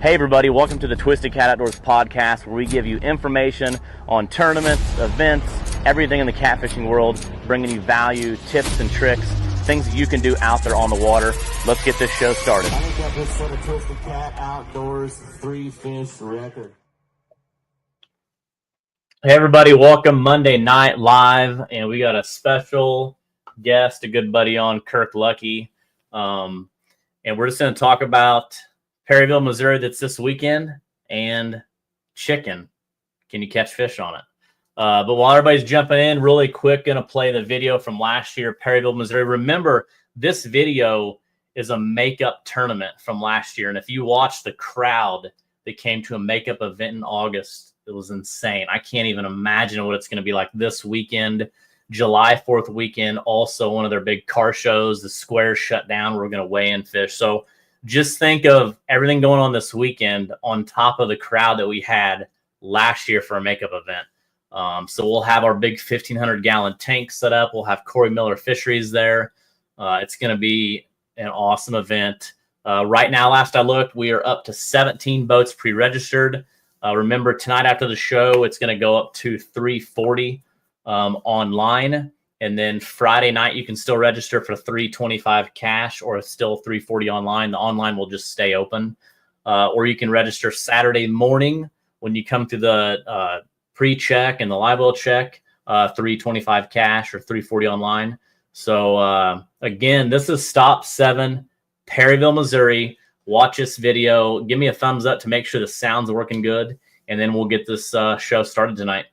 Hey everybody, welcome to the Twisted Cat Outdoors podcast, where we give you information on tournaments, events, everything in the catfishing world, bringing you value, tips and tricks, things that you can do out there on the water. Let's get this show started. I think I just set a Twisted Cat Outdoors 3-fish record. Hey everybody, welcome Monday Night Live, and we got a special guest, a good buddy on, Kirk Luckey, and we're just going to talk about Perryville, Missouri, that's this weekend, and chicken. Can you catch fish on it? But while everybody's jumping in, really quick, going to play the video from last year, Perryville, Missouri. Remember, this video is a makeup tournament from last year, and if you watch the crowd that came to a makeup event in August, it was insane. I can't even imagine what it's going to be like this weekend. July 4th weekend, also one of their big car shows. The square's shut down. We're going to weigh in fish. So just think of everything going on this weekend on top of the crowd that we had last year for a makeup event. So we'll have our big 1,500-gallon tank set up. We'll have Corey Miller Fisheries there. It's going to be an awesome event. Right now, last I looked, we are up to 17 boats pre-registered. Remember, tonight after the show, it's going to go up to $340 online. And then Friday night, you can still register for $325 cash or still $340 online. The online will just stay open. Or you can register Saturday morning when you come to the pre-check and the live well check, $325 cash or $340 online. So again, this is Stop 7, Perryville, Missouri. Watch this video. Give me a thumbs up to make sure the sound's working good. And then we'll get this show started tonight.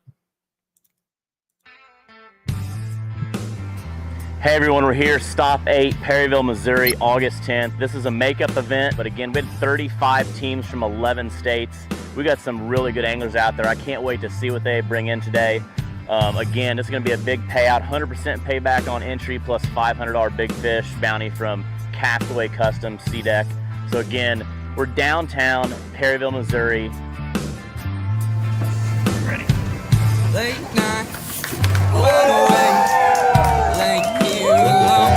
Hey everyone, we're here, Stop 8, Perryville, Missouri, August 10th. This is a makeup event, but again, we had 35 teams from 11 states. We got some really good anglers out there. I can't wait to see what they bring in today. Again, this is gonna be a big payout, 100% payback on entry plus $500 big fish bounty from Castaway Custom Sea Deck. So again, we're downtown Perryville, Missouri. Ready. Late night, wide awake, late here alone.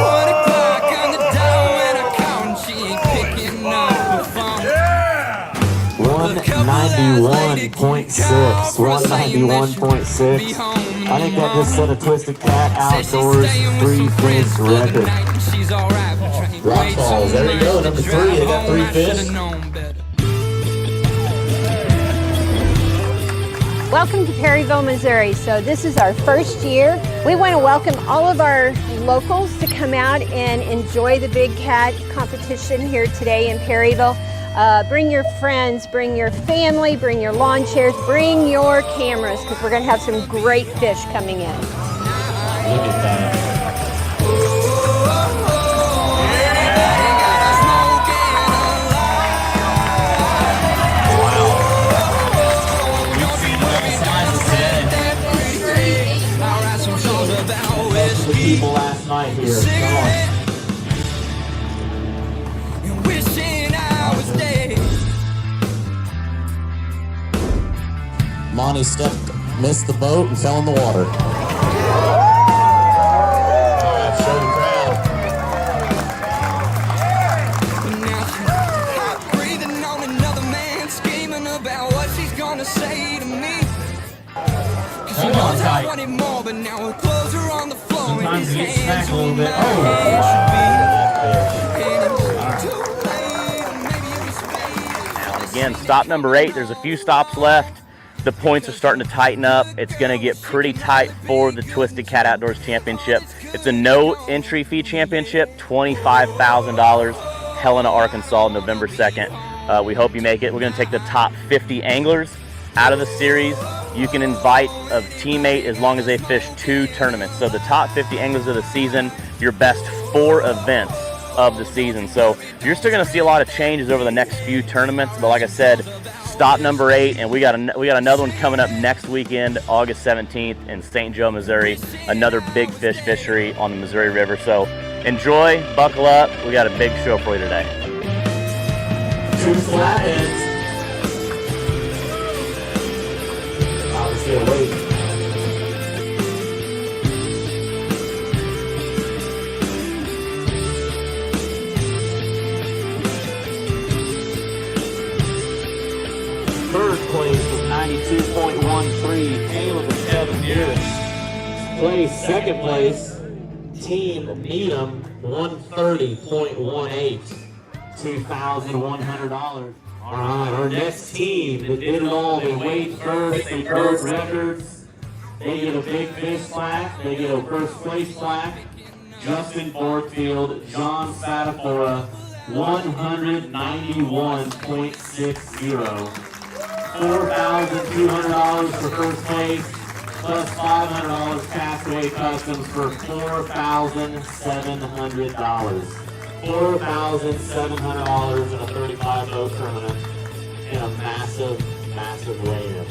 1 o'clock on the dial when I call and she ain't picking up the phone. 191.6. 191.6. I think that just set a Twisted Cat Outdoors 3-fish record. Rock balls. There you go. Number 3. They got 3 fish. Welcome to Perryville, Missouri. So this is our first year. We want to welcome all of our locals to come out and enjoy the Big Cat competition here today in Perryville. Bring your friends, bring your family, bring your lawn chairs, bring your cameras, because we're going to have some great fish coming in. Look at that. The people last night here. Come on. Wishing I was dead. Monty missed the boat and fell in the water. Alright, show the crowd. Now she's hot breathing on another man, screaming about what she's gonna say to me. Cause she knows I wanted more, but now her clothes are on the floor. Sometimes you get smacked a little bit. Oh, Now, again, stop number 8. There's a few stops left. The points are starting to tighten up. It's going to get pretty tight for the Twisted Cat Outdoors Championship. It's a no entry fee championship, $25,000, Helena, Arkansas, November 2nd. We hope you make it. We're going to take the top 50 anglers out of the series. You can invite a teammate as long as they fish 2 tournaments. So the top 50 anglers of the season, your best 4 events of the season. So you're still going to see a lot of changes over the next few tournaments. But like I said, stop number 8, and we got another one coming up next weekend, August 17th in St. Joe, Missouri. Another big fish fishery on the Missouri River. So enjoy, buckle up. We got a big show for you today. 2 flatheads. Obviously a weight. 132.13. Caleb and Kevin Pierce. Place second place, Team Needham, 130.18. $2,100. All right, our next team that did it all, they weighed first, they broke records. They get a big fish plaque, they get a first place plaque. Justin Fortfield, John Satafora, 191.60. $4,200 for first place, plus $500 Castaway Customs for $4,700. $4,700 in a 35-boat tournament in a massive, massive layup.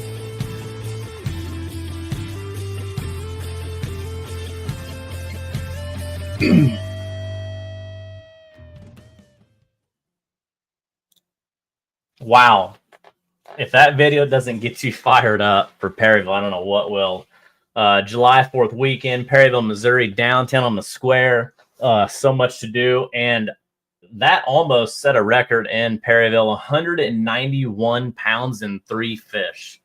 Wow. If that video doesn't get you fired up for Perryville, I don't know what will. July 4th weekend, Perryville, Missouri, downtown on the square. So much to do. And that almost set a record in Perryville, 191 pounds and 3 fish.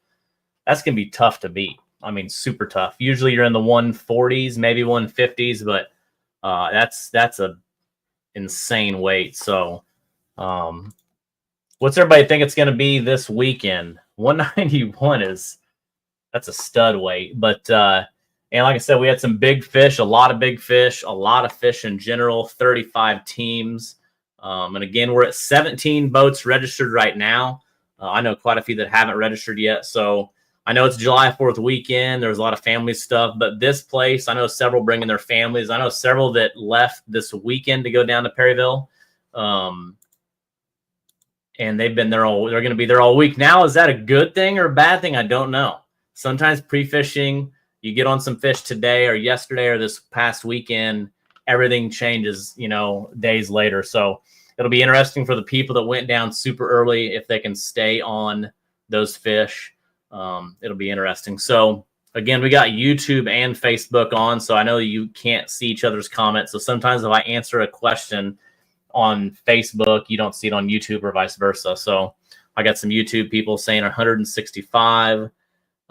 That's going to be tough to beat. I mean, super tough. Usually you're in the 140s, maybe 150s, but that's a insane weight. So what's everybody think it's going to be this weekend? 191 that's a stud weight. But and like I said, we had some big fish, a lot of big fish, a lot of fish in general, 35 teams. And again, we're at 17 boats registered right now. I know quite a few that haven't registered yet. So I know it's July 4th weekend. There's a lot of family stuff, but this place, I know several bringing their families. I know several that left this weekend to go down to Perryville. And they've been there they're going to be there all week. Now, is that a good thing or a bad thing? I don't know. Sometimes pre-fishing, you get on some fish today or yesterday or this past weekend, everything changes, days later. So it'll be interesting for the people that went down super early if they can stay on those fish. It'll be interesting. So again, we got YouTube and Facebook on, so I know you can't see each other's comments. So sometimes if I answer a question on Facebook, you don't see it on YouTube or vice versa. So I got some YouTube people saying 165,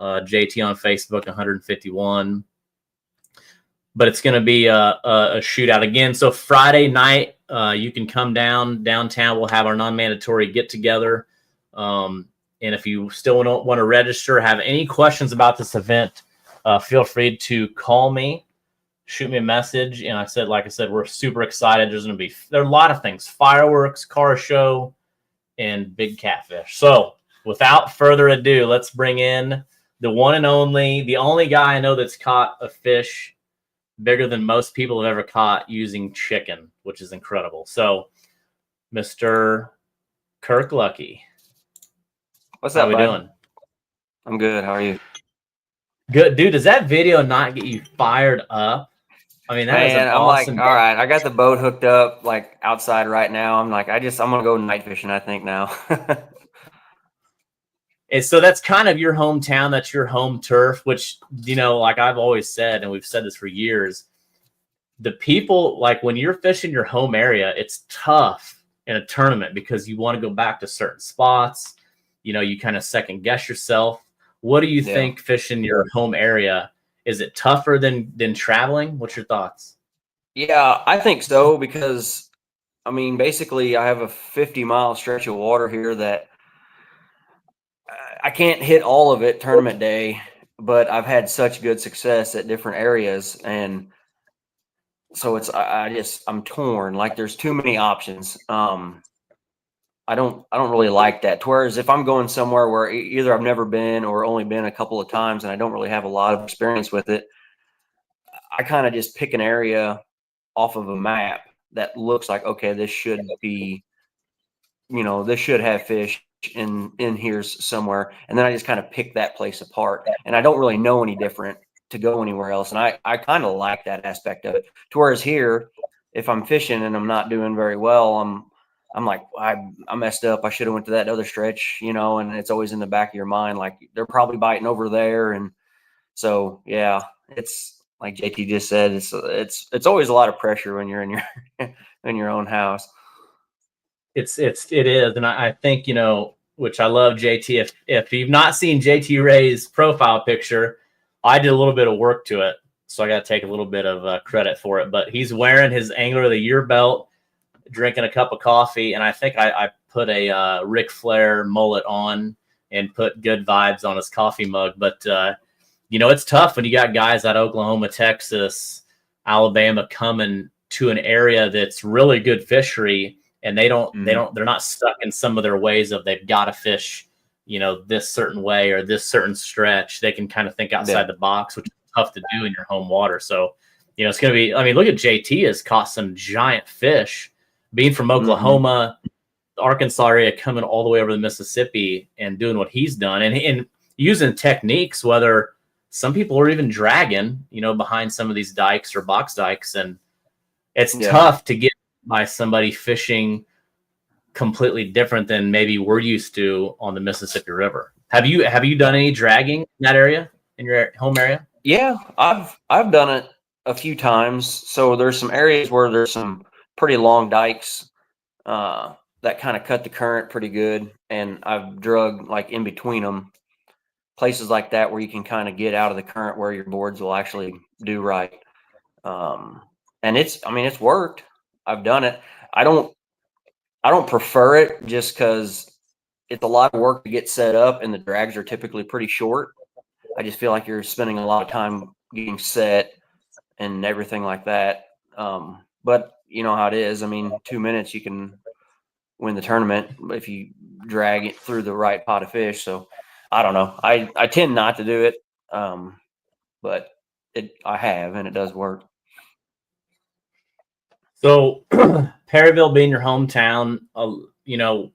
JT on Facebook 151. But it's going to be a shootout again. So Friday night, you can come downtown. We'll have our non-mandatory get-together. And if you still want to register, have any questions about this event, feel free to call me, shoot me a message. And like I said, we're super excited. There are a lot of things: fireworks, car show, and big catfish. So without further ado, let's bring in the one and only, the only guy I know that's caught a fish bigger than most people have ever caught using chicken, which is incredible. So, Mr. Kirk Luckey. What's up, How we doing? I'm good. How are you? Good, dude. Does that video not get you fired up? I mean, that is an awesome. All right, I got the boat hooked up like outside right now. I'm gonna go night fishing, I think now. And so that's kind of your hometown. That's your home turf, which, like I've always said, and we've said this for years, the people, like when you're fishing your home area, it's tough in a tournament because you want to go back to certain spots. You kind of second guess yourself. What do you think fishing your home area? Is it tougher than traveling? What's your thoughts? Yeah, I think so, because basically I have a 50-mile stretch of water here that I can't hit all of it tournament day, but I've had such good success at different areas. And so I'm torn. Like there's too many options. I don't really like that. Whereas if I'm going somewhere where either I've never been or only been a couple of times and I don't really have a lot of experience with it, I kind of just pick an area off of a map that looks like, okay, this should be, this should have fish in here somewhere. And then I just kind of pick that place apart, and I don't really know any different to go anywhere else. And I kind of like that aspect of it. Whereas here, if I'm fishing and I'm not doing very well, I'm like, I messed up. I should have went to that other stretch, and it's always in the back of your mind. Like they're probably biting over there. And so, yeah, it's like JT just said, it's always a lot of pressure when you're in your, in your own house. It is. And I think, which I love JT. If you've not seen JT Ray's profile picture, I did a little bit of work to it, so I got to take a little bit of credit for it. But he's wearing his Angler of the Year belt, drinking a cup of coffee, and I think I put a Ric Flair mullet on and put good vibes on his coffee mug. But it's tough when you got guys at Oklahoma, Texas, Alabama coming to an area that's really good fishery, and they're not stuck in some of their ways of they've got to fish, this certain way or this certain stretch. They can kind of think outside the box, which is tough to do in your home water. So, it's going to be, look at JT has caught some giant fish being from Oklahoma, Arkansas area, coming all the way over to Mississippi and doing what he's done and using techniques, whether some people are even dragging, behind some of these dikes or box dikes. And it's tough to get by somebody fishing completely different than maybe we're used to on the Mississippi River. Have you done any dragging in that area, in your home area? Yeah, I've done it a few times. So there's some areas where there's some pretty long dikes that kind of cut the current pretty good, and I've drug like in between them, places like that where you can kind of get out of the current where your boards will actually do right. And it's worked. I've done it. I don't prefer it just because it's a lot of work to get set up, and the drags are typically pretty short. I just feel like you're spending a lot of time getting set and everything like that. But you know how it is. 2 minutes you can win the tournament if you drag it through the right pot of fish. So I don't know. I tend not to do it, but I have, and it does work. So Perryville being your hometown,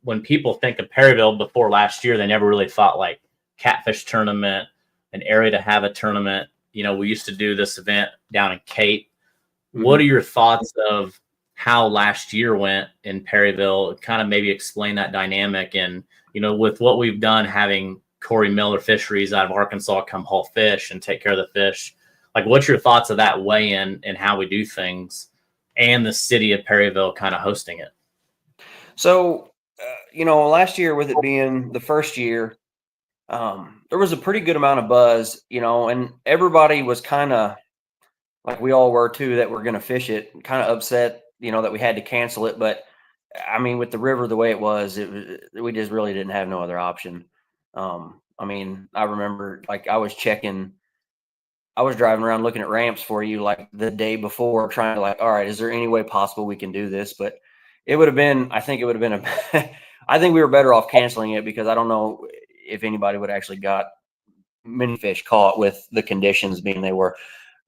when people think of Perryville before last year, they never really thought like catfish tournament, an area to have a tournament. We used to do this event down in Cape. What are your thoughts of how last year went in Perryville? Kind of maybe explain that dynamic. And, with what we've done, having Corey Miller Fisheries out of Arkansas come haul fish and take care of the fish, like what's your thoughts of that weigh-in and how we do things, and the city of Perryville kind of hosting it? So, last year with it being the first year, there was a pretty good amount of buzz, and everybody was kind of like we all were too, that we're going to fish it, kind of upset, that we had to cancel it. But with the river the way it was, we just really didn't have no other option. I remember like I was driving around looking at ramps for you like the day before, trying to like, all right, is there any way possible we can do this? But I think we were better off canceling it, because I don't know if anybody would actually got many fish caught with the conditions being they were.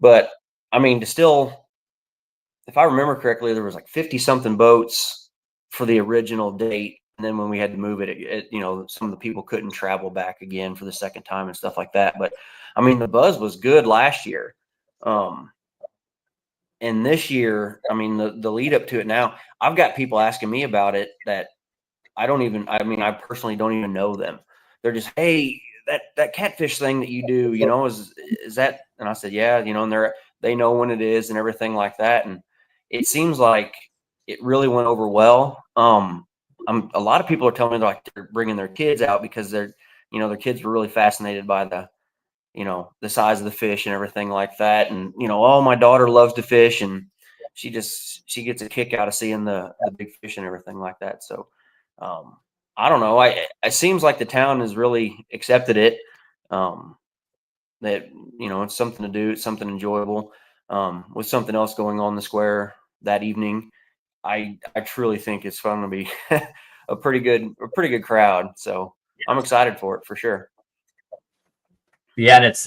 But if I remember correctly, there was like 50 something boats for the original date. And then when we had to move it, some of the people couldn't travel back again for the second time and stuff like that. But the buzz was good last year. And this year, the lead up to it now, I've got people asking me about it that I personally don't even know them. They're just, hey, that catfish thing that you do, is that? And I said, yeah, and they know when it is and everything like that. And it seems like it really went over well. A lot of people are telling me they're bringing their kids out because their kids were really fascinated by the size of the fish and everything like that. And, my daughter loves to fish, and she gets a kick out of seeing the big fish and everything like that. So, I don't know. It seems like the town has really accepted it. That, it's something to do. It's something enjoyable. With something else going on in the square that evening, I truly think it's going to be a pretty good crowd. So I'm excited for it for sure. Yeah. And it's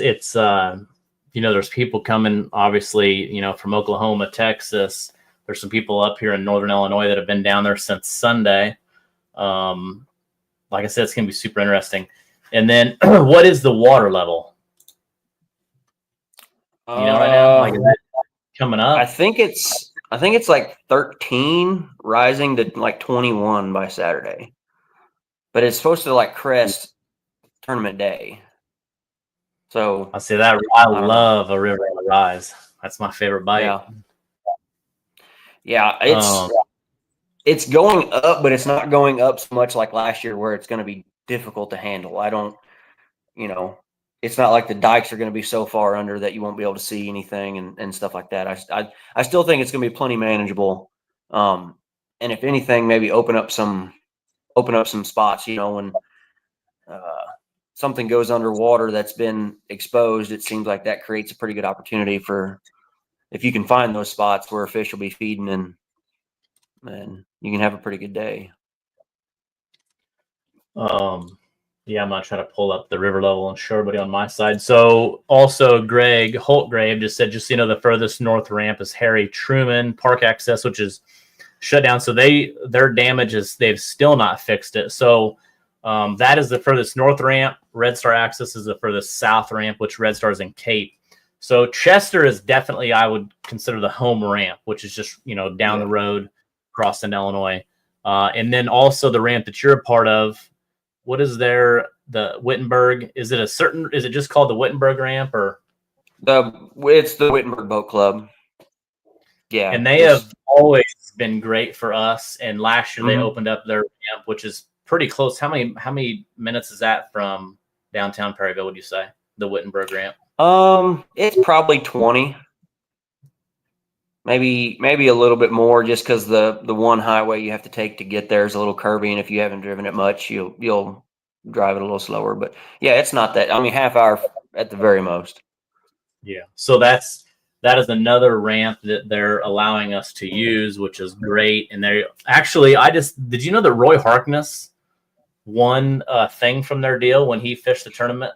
there's people coming, obviously, from Oklahoma, Texas. There's some people up here in Northern Illinois that have been down there since Sunday. Like I said, it's going to be super interesting. And then what is the water level? Right now, like, is it coming up? I think it's like 13 rising to like 21 by Saturday, but it's supposed to like crest tournament day. So I see that. I love a river on the rise. That's my favorite bite. Yeah. It's going up, but it's not going up so much like last year where it's going to be difficult to handle. I don't, it's not like the dikes are going to be so far under that you won't be able to see anything and stuff like that. I still think it's going to be plenty manageable. And if anything, maybe open up some spots, when something goes underwater that's been exposed, it seems like that creates a pretty good opportunity for, if you can find those spots where fish will be feeding, and you can have a pretty good day. Yeah, I'm not trying to pull up the river level and show everybody on my side. So also Greg Holtgrave just said, just, the furthest north ramp is Harry Truman Park access, which is shut down. So their damage is they've still not fixed it. So that is the furthest north ramp. Red Star access is the furthest south ramp, which Red Star is in Cape. So Chester is definitely, I would consider, the home ramp, which is just, down the road, crossing Illinois. And then also the ramp that you're a part of. What is there? The Wittenberg? Is it just called the Wittenberg ramp, or? It's the Wittenberg Boat Club. Yeah. And they have always been great for us. And last year they opened up their ramp, which is pretty close. How many minutes is that from downtown Perryville, would you say? The Wittenberg ramp? It's probably 20. Maybe a little bit more, just because the one highway you have to take to get there is a little curvy, and if you haven't driven it much, you'll drive it a little slower. But yeah, it's not that. I mean, half hour at the very most. Yeah. So that is another ramp that they're allowing us to use, which is great. And they actually, did you know that Roy Harkness won a thing from their deal when he fished the tournament?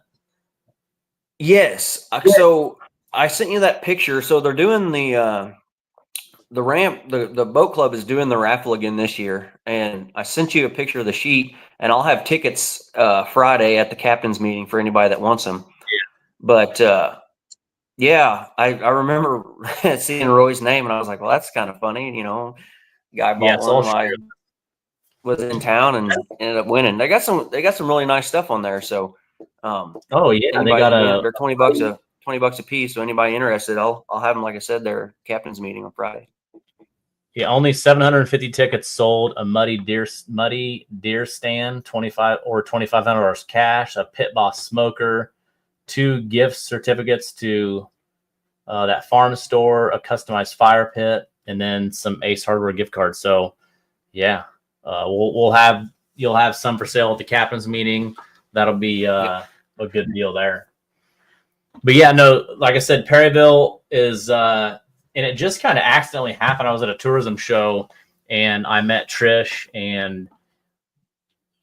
Yes. So I sent you that picture. So they're doing the ramp, the boat club is doing the raffle again this year, and I sent you a picture of the sheet, and I'll have tickets Friday at the captain's meeting for anybody that wants them. Yeah. But I remember seeing Roy's name, and I was like, well, that's kind of funny, guy bought one was in town and ended up winning. They got some really nice stuff on there. So they got they're $20 a piece. So anybody interested, I'll have them, like I said, their captain's meeting on Friday. Yeah, only 750 tickets sold. A muddy deer stand, $2,500 cash. A Pit Boss smoker, 2 gift certificates to that farm store, a customized fire pit, and then some Ace Hardware gift cards. So, yeah, you'll have some for sale at the captain's meeting. That'll be a good deal there. But yeah, no, like I said, Perryville is. And it just kind of accidentally happened. I was at a tourism show and I met Trish and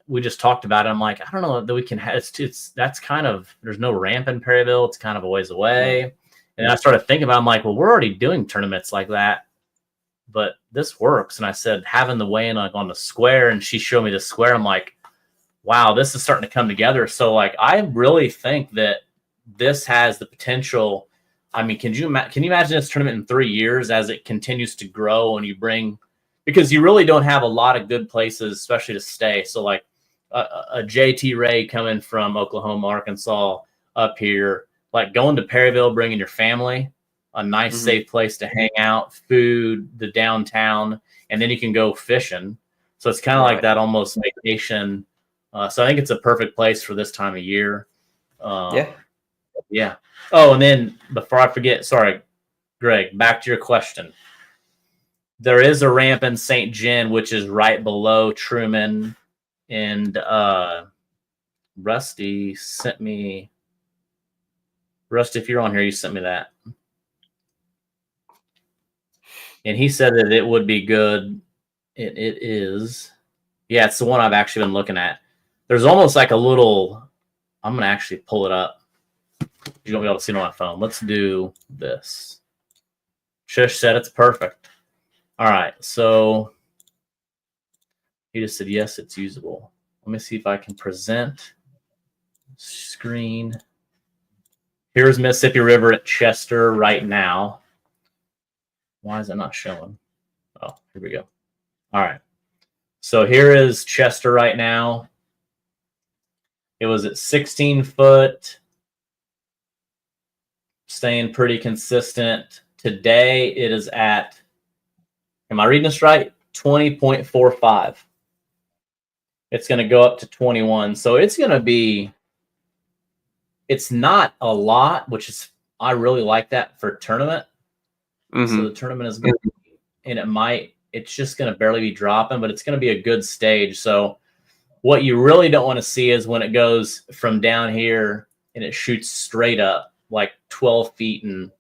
we just talked about it. I'm like, I don't know that we can have, that's kind of, there's no ramp in Perryville. It's kind of a ways away. And I started thinking about it. I'm like, well, we're already doing tournaments like that, but this works. And I said, having the weigh-in on the square, and she showed me the square. I'm like, wow, this is starting to come together. So like, I really think that this has the potential. I mean, can you imagine this tournament in 3 years as it continues to grow, and because you really don't have a lot of good places, especially to stay. So like a JT Ray coming from Oklahoma, Arkansas up here, like going to Perryville, bringing your family, a nice, safe place to hang out, food, the downtown, and then you can go fishing. So it's kind of like that almost vacation. So I think it's a perfect place for this time of year. Yeah. Oh, and then before I forget, sorry, Greg, back to your question. There is a ramp in St. John, which is right below Truman, and Rusty, if you're on here, you sent me that. And he said that it would be good. It is. Yeah, it's the one I've actually been looking at. There's almost like a little, I'm going to actually pull it up. You won't be able to see it on my phone. Let's do this. Shush said it's perfect. All right, so he just said, yes, it's usable. Let me see if I can present screen. Here's Mississippi River at Chester right now. Why is it not showing? Oh, here we go. All right. So here is Chester right now. It was at 16 foot, staying pretty consistent. Today it is at, am I reading this right? 20.45. It's going to go up to 21. So it's going to be, it's not a lot, which is, I really like that for tournament. Mm-hmm. So the tournament is going to be, and it's just going to barely be dropping, but it's going to be a good stage. So what you really don't want to see is when it goes from down here and it shoots straight up like 12 feet in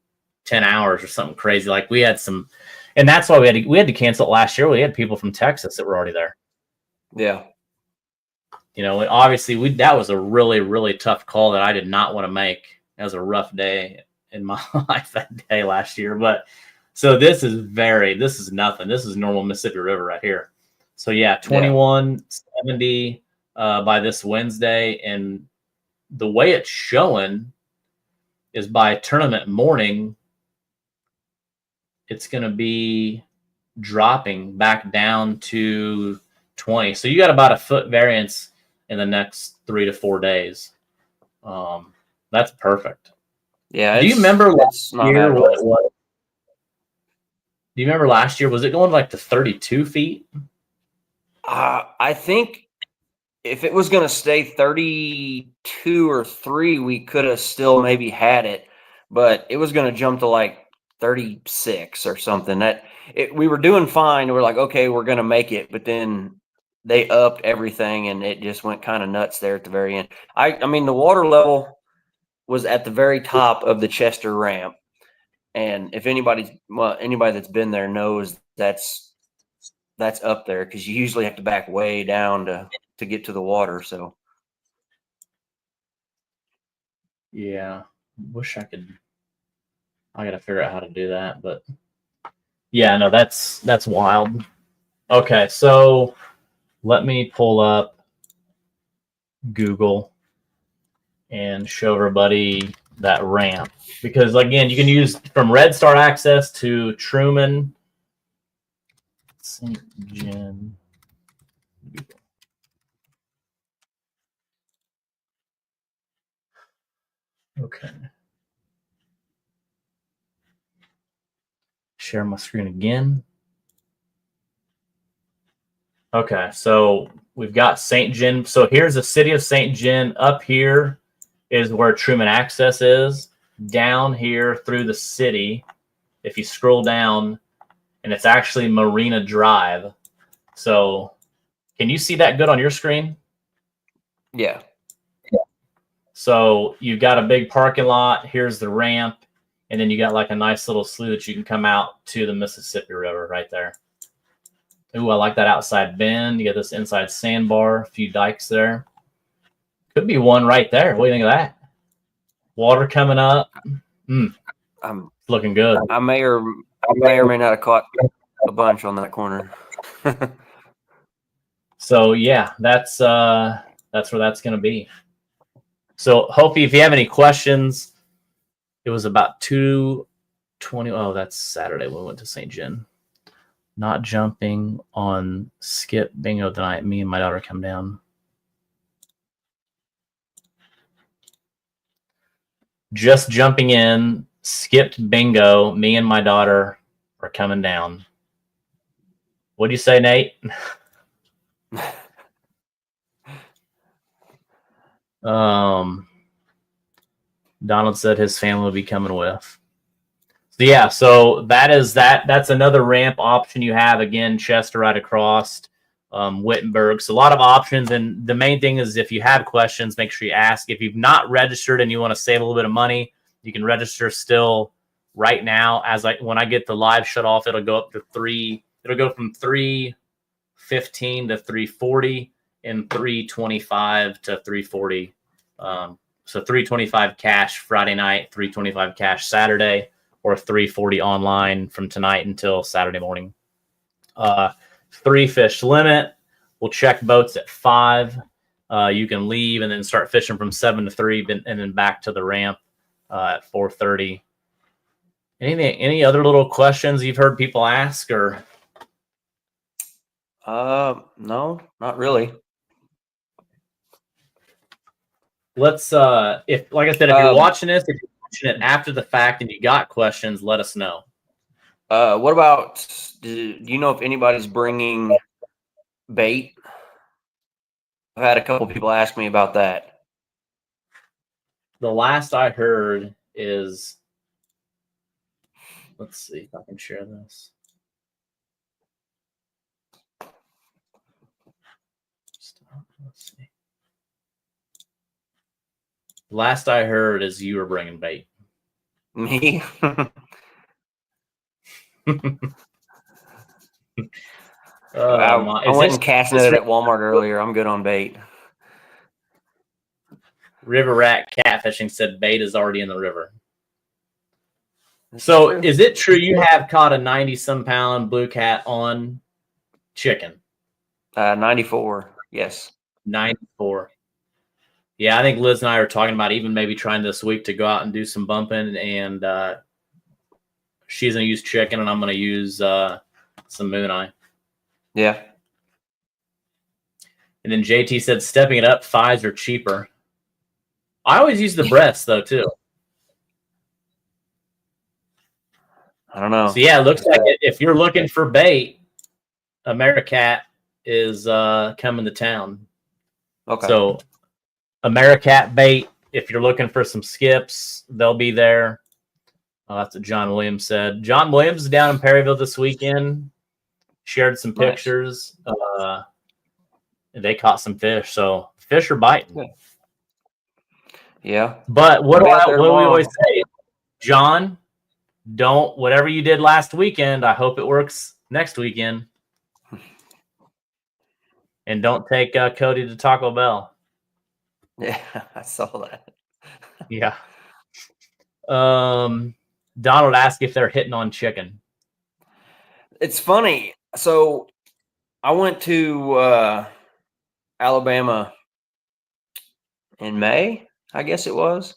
10 hours or something crazy. Like we had some, and that's why we had to cancel it last year. We had people from Texas that were already there. Yeah. You know, obviously that was a really, really tough call that I did not want to make. That was a rough day in my life that day last year. But so this is nothing. This is normal Mississippi River right here. So yeah, 2170 by this Wednesday. And the way it's showing is by tournament morning, it's going to be dropping back down to 20. So you got about a foot variance in the next 3 to 4 days. That's perfect. Yeah. Do you remember last year what it was? Do you remember last year? Was it going like to 32 feet? I think if it was going to stay 32 or 3, we could have still maybe had it, but it was going to jump to like 36 or something. We were doing fine. We're like, okay, we're going to make it, but then they upped everything and it just went kind of nuts there at the very end. I mean, the water level was at the very top of the Chester ramp. And if anybody that's been there knows that's up there, because you usually have to back way down to get to the water. So yeah, wish I could. I gotta figure out how to do that, but yeah, no, that's wild. Okay, so let me pull up Google and show everybody that ramp, because again, you can use from Red Star access to Truman, St. John. Okay. Share my screen again. Okay, so we've got St. John. So here's the city of St. John. Up here is where Truman Access is. Down here through the city, if you scroll down, and it's actually Marina Drive. So can you see that good on your screen? yeah. So you've got a big parking lot. Here's the ramp. And then you got like a nice little slough that you can come out to the Mississippi River right there. Ooh, I like that outside bend. You got this inside sandbar, a few dikes there. Could be one right there. What do you think of that? Water coming up. Looking good. I may or may not have caught a bunch on that corner. So yeah, that's where that's going to be. So hopefully, if you have any questions, it was about 2:20. Oh, that's Saturday when we went to St. John. Not jumping on skip bingo tonight. Me and my daughter come down. Just jumping in, skipped bingo. Me and my daughter are coming down. What'd you say, Nate? Donald said his family will be coming with. So yeah, so that's another ramp option you have. Again, Chester right across, Wittenberg. So a lot of options, and the main thing is if you have questions, make sure you ask. If you've not registered and you want to save a little bit of money, you can register still right now. When I get the live shut off, it'll go up to 3. It'll go from 315 to 340 and 325 to 340. So 325 cash Friday night, 325 cash Saturday, or 340 online from tonight until Saturday morning. 3 fish limit. We'll check boats at 5. You can leave and then start fishing from 7 to 3, and then back to the ramp at 4:30. Any other little questions you've heard people ask, or? No, not really. Let's if like I said, if you're watching this, if you're watching it after the fact and you got questions, let us know. What about, do you know if anybody's bringing bait? I've had a couple people ask me about that. The last I heard is, let's see if I can share this. Let's see. Last I heard is you were bringing bait. Me? I went and cast netted at Walmart earlier. I'm good on bait. River Rat Catfishing said bait is already in the river. So is it true you have caught a 90-some pound blue cat on chicken? 94, yes. 94. Yeah, I think Liz and I are talking about even maybe trying this week to go out and do some bumping, and she's going to use chicken, and I'm going to use some moon eye. Yeah. And then JT said stepping it up, fives are cheaper. I always use the breasts, though, too. I don't know. So, yeah, it looks like if you're looking for bait, Americat is coming to town. Okay. So, Americat bait, if you're looking for some skips, they'll be there. That's what John Williams said. John Williams is down in Perryville this weekend. Shared some pictures. They caught some fish. So, fish are biting. Yeah. But what do we always say? John, whatever you did last weekend, I hope it works next weekend. And don't take Cody to Taco Bell. Yeah, I saw that. Yeah. Donald asked if they're hitting on chicken. It's funny. So I went to Alabama in May, I guess it was,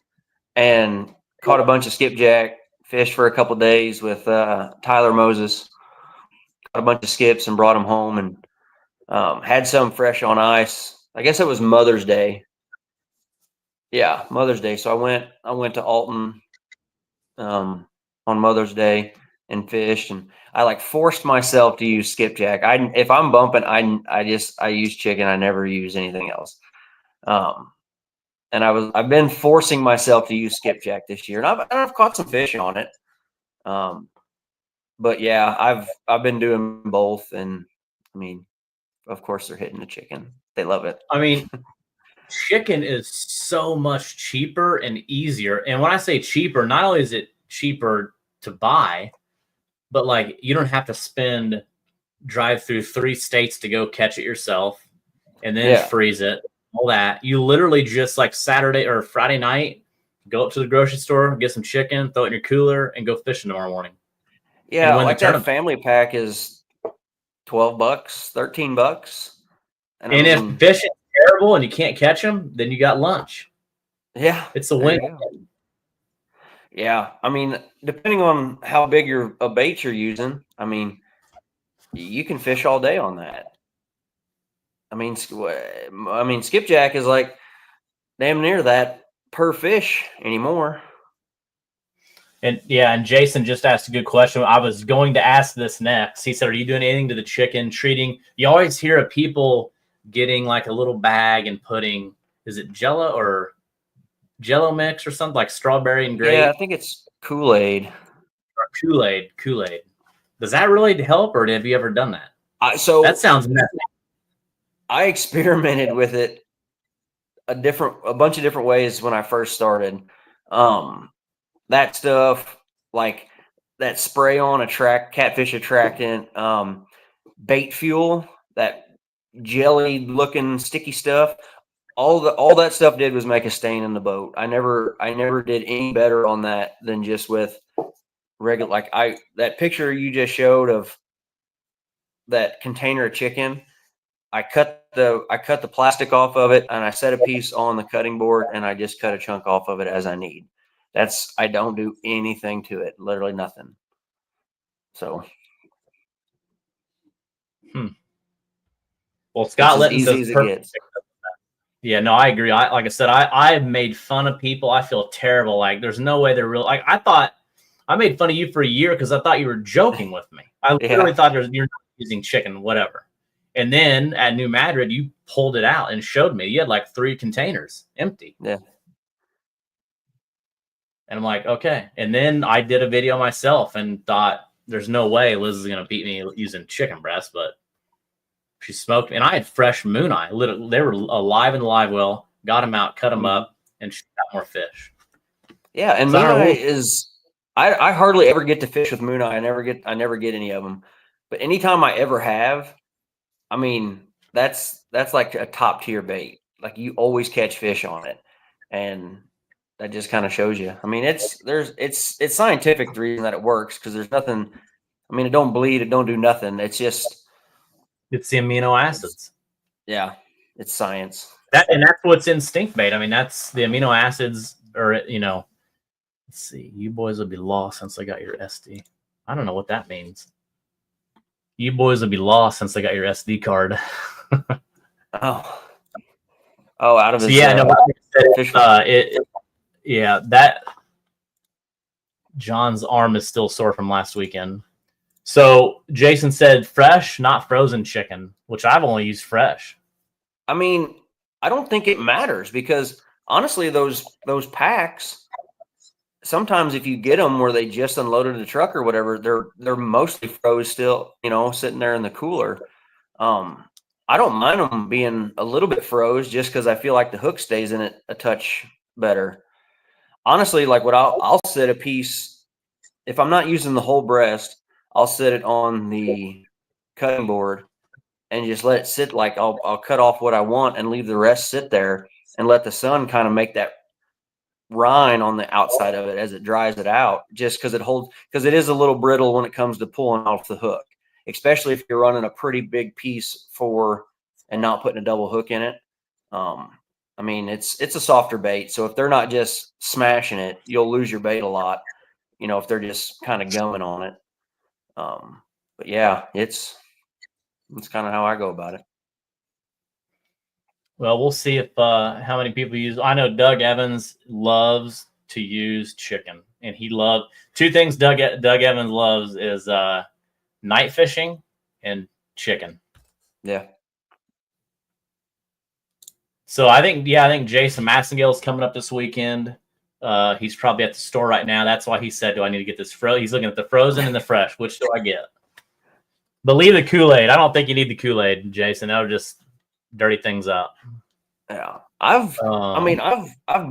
and caught a bunch of skipjack, fished for a couple of days with Tyler Moses. Caught a bunch of skips and brought them home, and had some fresh on ice. I guess it was Mother's Day. Yeah, Mother's Day. So I went to Alton on Mother's Day and fished, and I forced myself to use skipjack. If I'm bumping, I use chicken. I never use anything else. And I've been forcing myself to use skipjack this year, and I've caught some fish on it. But yeah, I've been doing both, and I mean, of course they're hitting the chicken. They love it. I mean, chicken is so much cheaper and easier. And when I say cheaper, not only is it cheaper to buy, but you don't have to drive through 3 states to go catch it yourself and then freeze it, all that. You literally just Saturday or Friday night, go up to the grocery store, get some chicken, throw it in your cooler, and go fishing tomorrow morning. Yeah, that family pack is $12, $13. And if fishing's terrible and you can't catch them, then you got lunch. Yeah. It's a win. Yeah. I mean, depending on how big a bait you're using, I mean, you can fish all day on that. I mean, skipjack is damn near that per fish anymore. And and Jason just asked a good question. I was going to ask this next. He said, are you doing anything to the chicken treating? You always hear of people getting a little bag and putting, is it Jello or Jello mix or something, strawberry and grape? Yeah, I think it's Kool-Aid. Or Kool-Aid. Does that really help, or have you ever done that? That sounds messy. I experimented with it a bunch of different ways when I first started. That stuff, that spray on catfish attractant, bait fuel, that jelly looking sticky stuff, all that stuff did was make a stain in the boat. I never did any better on that than just with regular, that picture you just showed of that container of chicken. I cut the plastic off of it, and I set a piece on the cutting board, and I just cut a chunk off of it as I need. I don't do anything to it, literally nothing. So, Well, Scott Litton easy as it gets. Yeah, no, I agree. Like I said, I have made fun of people. I feel terrible. There's no way they're real. I thought I made fun of you for a year because I thought you were joking with me. I literally thought you're not using chicken, whatever. And then at New Madrid, you pulled it out and showed me. You had like 3 containers empty. Yeah. And I'm like, okay. And then I did a video myself and thought, there's no way Liz is going to beat me using chicken breast, but she smoked me. And I had fresh moon eye. Literally, they were alive in the live well, got them out, cut them up, and she got more fish. Yeah, and So moon eye is I hardly ever get to fish with moon eye. I never get any of them. But anytime I ever have, I mean, that's like a top tier bait. Like you always catch fish on it. And that just kind of shows you. I mean, it's scientific the reason that it works, because there's nothing. I mean, it don't bleed, it don't do nothing. It's just it's the amino acids. Yeah, it's science. And that's what's in stink bait. I mean, that's the amino acids, or let's see. You boys will be lost since I got your SD. I don't know what that means. You boys will be lost since I got your SD card. Oh, out of his. So yeah, that John's arm is still sore from last weekend. So Jason said fresh, not frozen chicken, which I've only used fresh. I mean, I don't think it matters, because honestly, those packs, sometimes if you get them where they just unloaded the truck or whatever, they're mostly froze still, sitting there in the cooler. I don't mind them being a little bit froze, just because I feel like the hook stays in it a touch better. Honestly, like what I'll set a piece, if I'm not using the whole breast, I'll set it on the cutting board and just let it sit. Like I'll cut off what I want and leave the rest sit there and let the sun kind of make that rind on the outside of it as it dries it out, just because because it is a little brittle when it comes to pulling off the hook, especially if you're running a pretty big piece and not putting a double hook in it. I mean, it's a softer bait. So if they're not just smashing it, you'll lose your bait a lot, if they're just kind of gumming on it. But yeah, it's kind of how I go about it. Well, we'll see if how many people use. I know Doug Evans loves to use chicken, and he loves 2 things. Doug Evans loves is night fishing and chicken. Yeah. So I think Jason Massengale is coming up this weekend. He's probably at the store right now. That's why he said, "Do I need to get this He's looking at the frozen and the fresh. Which do I get? But leave the Kool-Aid. I don't think you need the Kool-Aid, Jason. That'll just dirty things up. Yeah, I've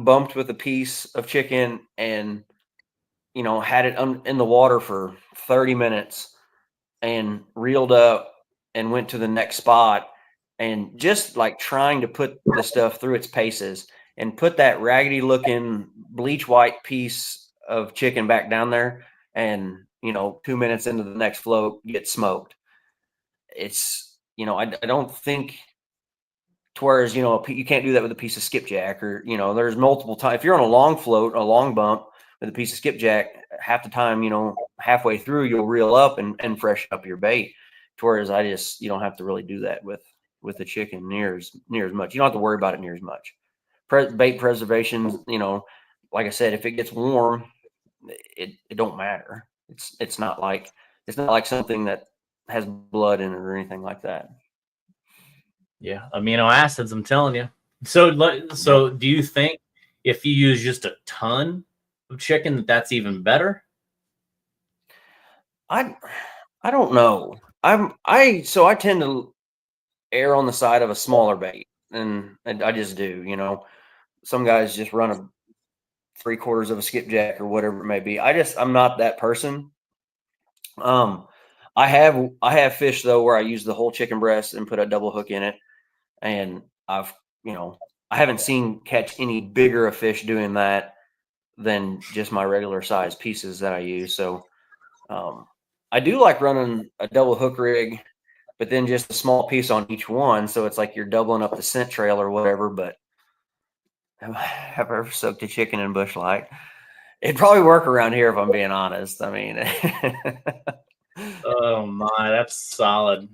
bumped with a piece of chicken and had it in the water for 30 minutes and reeled up and went to the next spot, and just like trying to put the stuff through its paces and put that raggedy looking bleach white piece of chicken back down there, and 2 minutes into the next float get smoked. It's I don't think, whereas you can't do that with a piece of skipjack, or there's multiple times. If you're on a long float, a long bump with a piece of skipjack, half the time halfway through you'll reel up and freshen up your bait. Whereas you don't have to really do that with the chicken near as much. You don't have to worry about it near as much. Bait preservation, like I said, if it gets warm, it don't matter. It's not like something that has blood in it or anything like that. Yeah, amino acids, I'm telling you. So do you think if you use just a ton of chicken that's even better? I don't know. I tend to err on the side of a smaller bait, and I just do. Some guys just run a 3/4 of a skipjack or whatever it may be. I'm not that person. I have fish though where I use the whole chicken breast and put a double hook in it, and I haven't seen catch any bigger a fish doing that than just my regular size pieces that I use. So I do like running a double hook rig, but then just a small piece on each one, so it's like you're doubling up the scent trail or whatever. But have I ever soaked a chicken in Bush Light? It'd probably work around here if I'm being honest. I mean, oh my, that's solid.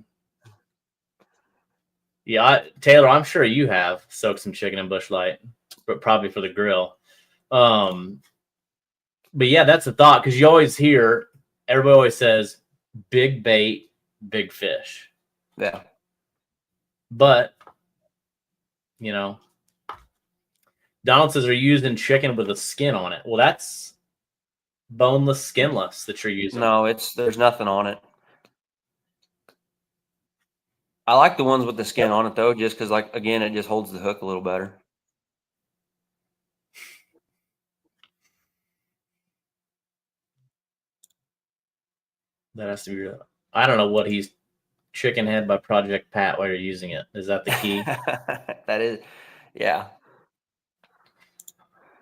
Yeah, Taylor, I'm sure you have soaked some chicken in Bush Light, but probably for the grill. But yeah, that's a thought, because you always hear, everybody always says, big bait, big fish. Yeah. But, you know, Donald says, are you using chicken with a skin on it? Well, that's boneless, skinless that you're using. No, there's nothing on it. I like the ones with the skin on it though, just because, like, again, it just holds the hook a little better. That has to be real. I don't know what he's Chicken Head by Project Pat while you're using it. Is that the key? That is, yeah.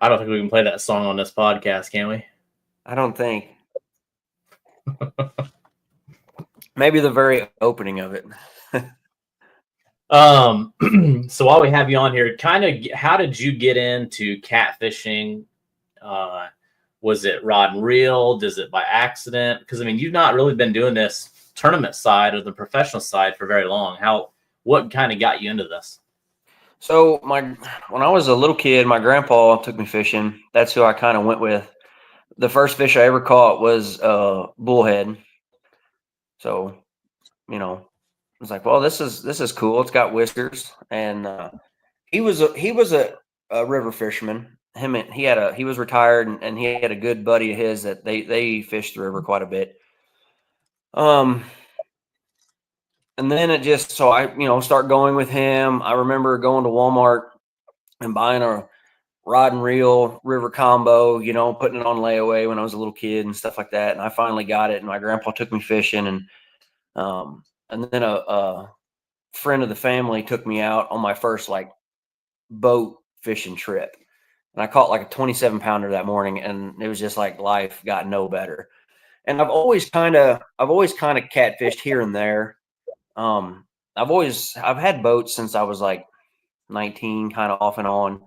I don't think we can play that song on this podcast, can we? I don't think. Maybe the very opening of it. So while we have you on here, kind of, how did you get into catfishing? Was it rod and reel? Does it by accident? Because I mean, you've not really been doing this tournament side or the professional side for very long. What kind of got you into this? So when I was a little kid, my grandpa took me fishing. That's who I kind of went with. The first fish I ever caught was bullhead. So, you know, I was like, well, this is cool. It's got whiskers, and he was a river fisherman. He was retired, and he had a good buddy of his that they fished the river quite a bit. And then it just, so I, start going with him. I remember going to Walmart and buying a rod and reel river combo, putting it on layaway when I was a little kid and stuff like that. And I finally got it, and my grandpa took me fishing, and then a friend of the family took me out on my first like boat fishing trip. And I caught like a 27-pounder that morning, and it was just like life got no better. And I've always kind of catfished here and there. I've had boats since I was like 19, kind of off and on,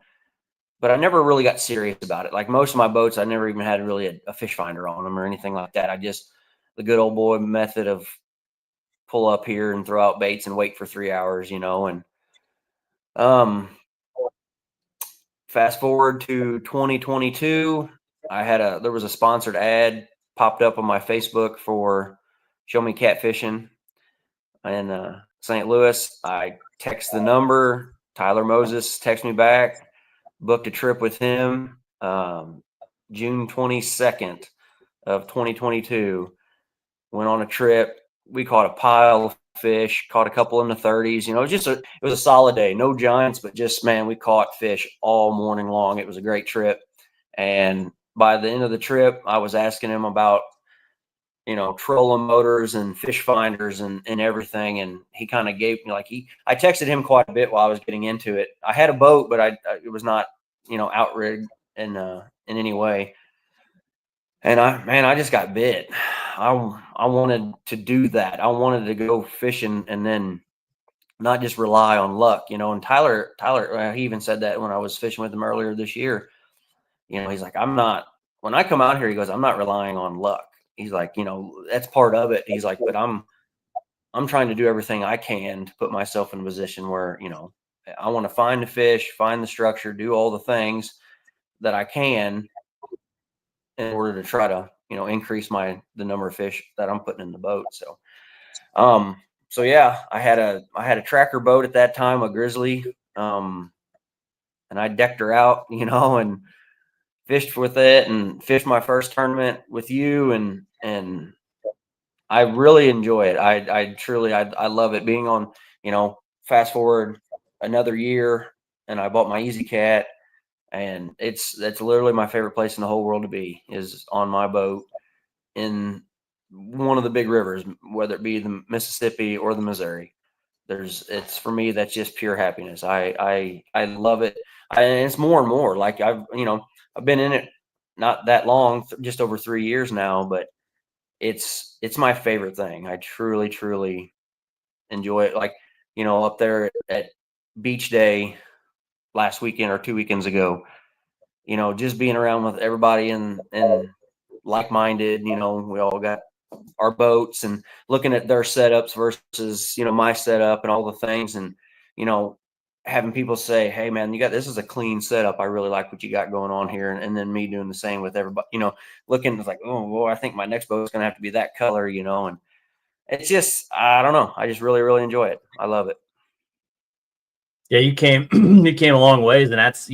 but I never really got serious about it. Like most of my boats, I never even had really a fish finder on them or anything like that. I just, the good old boy method of pull up here and throw out baits and wait for 3 hours, and, fast forward to 2022, there was a sponsored ad popped up on my Facebook for Show Me Catfishing in St. Louis. I text the number. Tyler Moses texted me back, booked a trip with him June 22nd of 2022. Went on a trip. We caught a pile of fish, caught a couple in the 30s. It was a solid day. No giants, but just, man, we caught fish all morning long. It was a great trip. And by the end of the trip, I was asking him about trolling motors and fish finders and everything. And he kind of gave me I texted him quite a bit while I was getting into it. I had a boat, but it was not, outrigged in any way. And I just got bit. I wanted to do that. I wanted to go fishing and then not just rely on luck, and Tyler, he even said that when I was fishing with him earlier this year. He's like, when I come out here, he goes, I'm not relying on luck. He's like, that's part of it. He's like, but I'm trying to do everything I can to put myself in a position where, I want to find the fish, find the structure, do all the things that I can in order to try to, increase the number of fish that I'm putting in the boat. So yeah, I had a tracker boat at that time, a Grizzly, and I decked her out, and fished with it and fished my first tournament with you. And I really enjoy it. I truly love it. Being on, fast forward another year, and I bought my Easy Cat, and that's literally my favorite place in the whole world to be, is on my boat in one of the big rivers, whether it be the Mississippi or the Missouri. It's for me, that's just pure happiness. I love it. And it's more and more like I've been in it not that long, just over 3 years now, but it's my favorite thing. I truly, truly enjoy it. Like, up there at Beach Day last weekend or 2 weekends ago, just being around with everybody and like-minded, we all got our boats and looking at their setups versus, my setup and all the things. And, having people say, hey man, this is a clean setup. I really like what you got going on here. And then me doing the same with everybody, looking, it's like, oh, well, I think my next boat is going to have to be that color, and it's just, I don't know. I just really, really enjoy it. I love it. Yeah, you came you came a long ways, and that's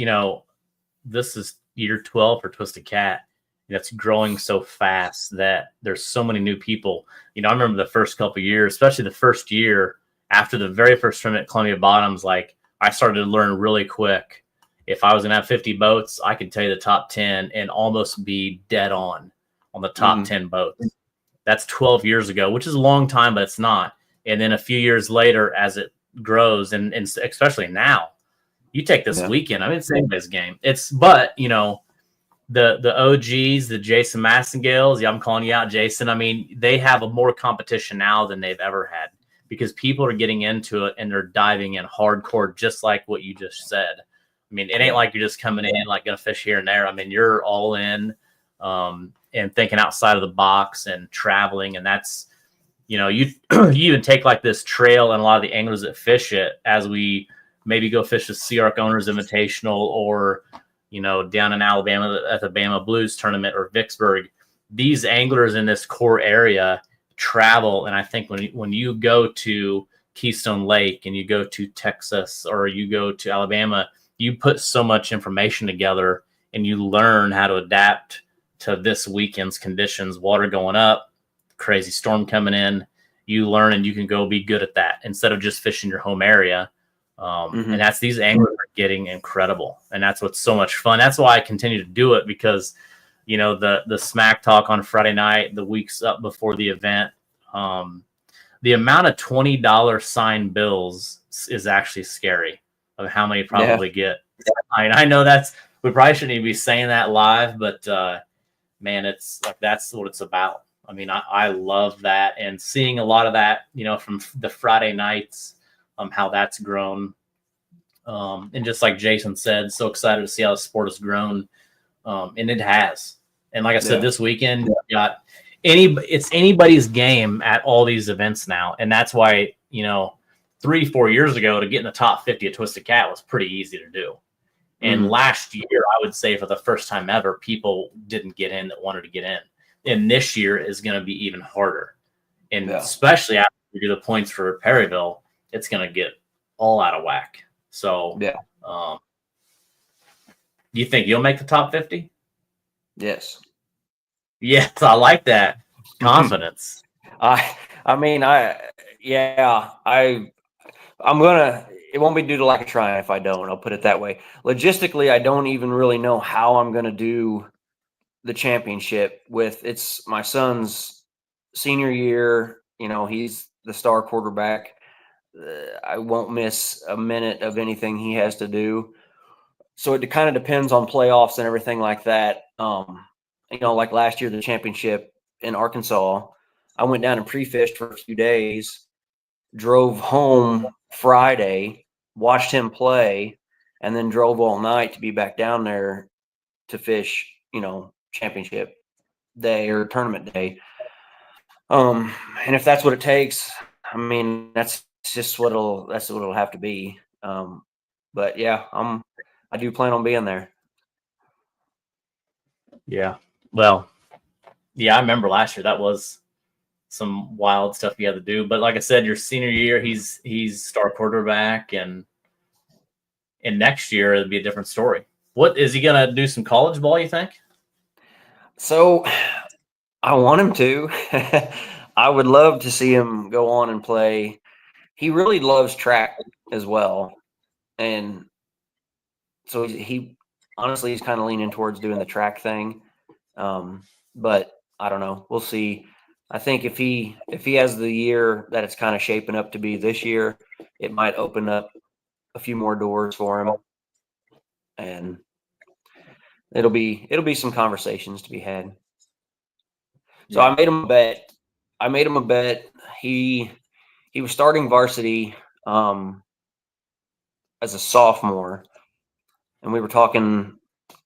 this is year 12 for Twisted Cat. That's growing so fast that there's so many new people. I remember the first couple of years, especially the first year after the very first tournament at Columbia Bottoms, like I started to learn really quick. If I was gonna have 50 boats, I could tell you the top 10 and almost be dead on the top 10 boats. That's 12 years ago, which is a long time, but it's not. And then a few years later, as it grows, and especially now, you take this weekend. I mean, it's anybody's game. But the OGs, the Jason Massengales. Yeah, I'm calling you out, Jason. I mean, they have a more competition now than they've ever had because people are getting into it and they're diving in hardcore, just like what you just said. I mean, it ain't like you're just coming in like gonna fish here and there. I mean, you're all in and thinking outside of the box and traveling, and that's you you even take like this trail and a lot of the anglers that fish it as we maybe go fish the Sea Arc Owners Invitational or down in Alabama at the Bama Blues tournament or Vicksburg. These anglers in this core area travel, and I think when you go to Keystone Lake and you go to Texas or you go to Alabama, you put so much information together and you learn how to adapt to this weekend's conditions, water going up, crazy storm coming in. You learn and you can go be good at that instead of just fishing your home area. And that's these anglers are getting incredible, and that's what's so much fun. That's why I continue to do it because the smack talk on Friday night, the weeks up before the event, the amount of $20 signed bills is actually scary of how many probably get. I mean, I know we probably shouldn't even be saying that live, but man, it's like that's what it's about. I mean, I love that, and seeing a lot of that from the Friday nights, how that's grown. And just like Jason said, so excited to see how the sport has grown. And it has. And like I said, this weekend, it's anybody's game at all these events now. And that's why, 3-4 years ago to get in the top 50 at Twisted Cat was pretty easy to do. And last year, I would say for the first time ever, people didn't get in that wanted to get in. And this year is going to be even harder. And especially after we do the points for Perryville, it's going to get all out of whack. So, do you think you'll make the top 50? Yes. Yes, I like that confidence. I'm gonna. It won't be due to lack of trying if I don't. I'll put it that way. Logistically, I don't even really know how I'm gonna do the championship. It's my son's senior year. He's the star quarterback. I won't miss a minute of anything he has to do. So it kind of depends on playoffs and everything like that. Like last year, the championship in Arkansas, I went down and pre-fished for a few days, drove home Friday, watched him play, and then drove all night to be back down there to fish, championship day or tournament day. And if that's what it takes, I mean, that's what it'll have to be. But yeah, I do plan on being there. Yeah. Well, yeah, I remember last year that was some wild stuff you had to do. But like I said, your senior year, he's star quarterback, and next year it'll be a different story. What is he gonna do? Some college ball, you think? So I want him to. I would love to see him go on and play. He really loves track as well. And so he's kind of leaning towards doing the track thing. But I don't know. We'll see. I think if he has the year that it's kind of shaping up to be this year, it might open up a few more doors for him. And it'll be some conversations to be had. So I made him a bet. He was starting varsity as a sophomore, and we were talking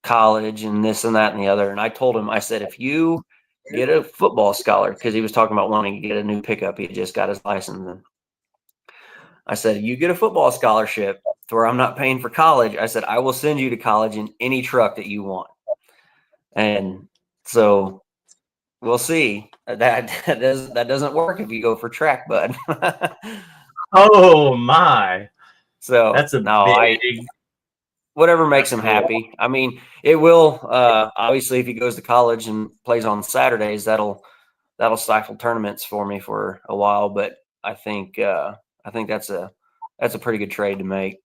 college and this and that and the other. And I told him, I said, if you get a football scholar, because he was talking about wanting to get a new pickup, he just got his license. And I said, you get a football scholarship to where I'm not paying for college. I said, I will send you to college in any truck that you want. And so we'll see. That doesn't work if you go for track, bud. Oh my! So That's a no, big. whatever makes That's him cool. happy. I mean, it will. Obviously, if he goes to college and plays on Saturdays, that'll stifle tournaments for me for a while. But I think that's a pretty good trade to make.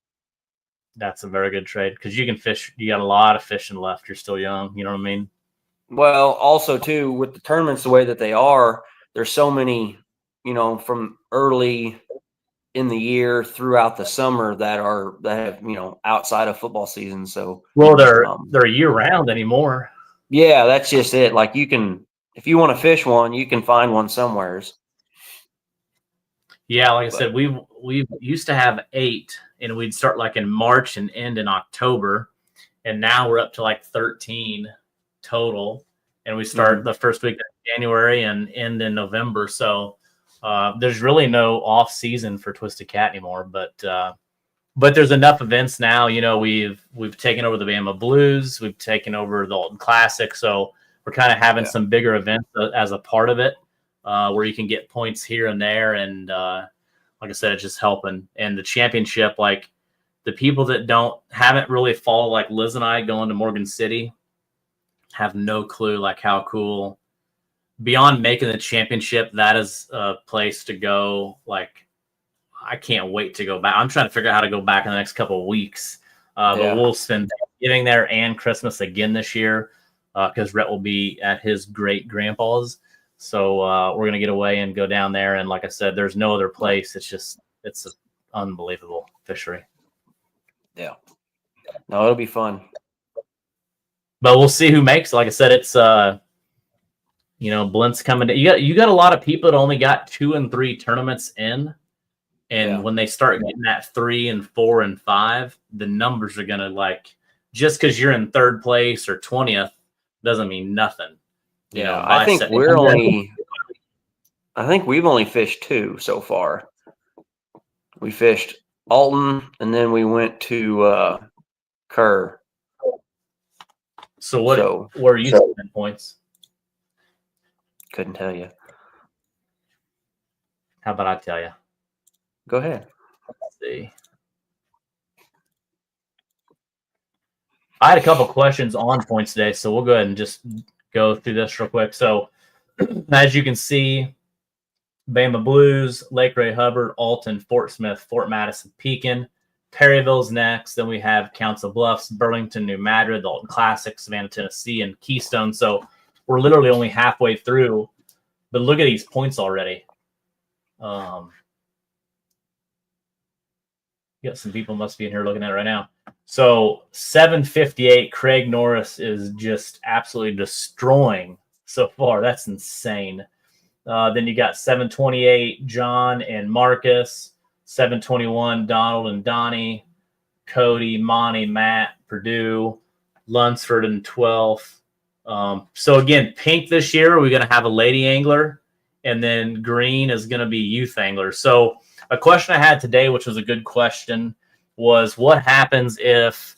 That's a very good trade because you can fish. You got a lot of fishing left. You're still young. You know what I mean? Well, also too with the tournaments the way that they are, there's so many, from early in the year throughout the summer that have outside of football season. So Well, they're year round anymore. yeah, that's just it. Like if you want to fish one, you can find one somewheres. Yeah, like I said, we used to have 8, and we'd start like in March and end in October, and now we're up to like 13 total, and we start the first week of January and end in November. So there's really no off season for Twisted Cat anymore. But there's enough events now. We've taken over the Bama Blues, we've taken over the Alton Classic, so we're kind of having some bigger events as a part of it. Where you can get points here and there. And like I said, it's just helping. And the championship, like the people that haven't really followed, like Liz and I going to Morgan City, have no clue like how cool. Beyond making the championship, that is a place to go. Like, I can't wait to go back. I'm trying to figure out how to go back in the next couple of weeks. But we'll spend Thanksgiving there and Christmas again this year because Rhett will be at his great grandpa's. So we're going to get away and go down there. And like I said, there's no other place. It's an unbelievable fishery. Yeah. No, it'll be fun. But we'll see who makes it. Like I said, it's, Blint's coming. You got a lot of people that only got 2 and 3 tournaments in. And when they start getting that 3 and 4 and 5, the numbers are going to just because you're in 3rd place or 20th doesn't mean nothing. I think we've only fished 2 so far. We fished Alton, and then we went to Kerr. So where are you spending points? Couldn't tell you. How about I tell you? Go ahead. Let's see. I had a couple questions on points today, so we'll go ahead and just go through this real quick. So, as you can see, Bama Blues, Lake Ray Hubbard, Alton, Fort Smith, Fort Madison, Pekin, Perryville's next. Then we have Council Bluffs, Burlington, New Madrid, the Alton Classic, Savannah, Tennessee, and Keystone. So we're literally only halfway through. But look at these points already. You got some people must be in here looking at it right now. So 758, Craig Norris is just absolutely destroying so far. That's insane. Then you got 728, John and Marcus. 721, Donald and Donnie. Cody, Monty, Matt, Purdue. Lunsford in 12th. So again, pink this year, we're going to have a lady angler. And then green is going to be youth angler. So a question I had today, which was a good question, was what happens if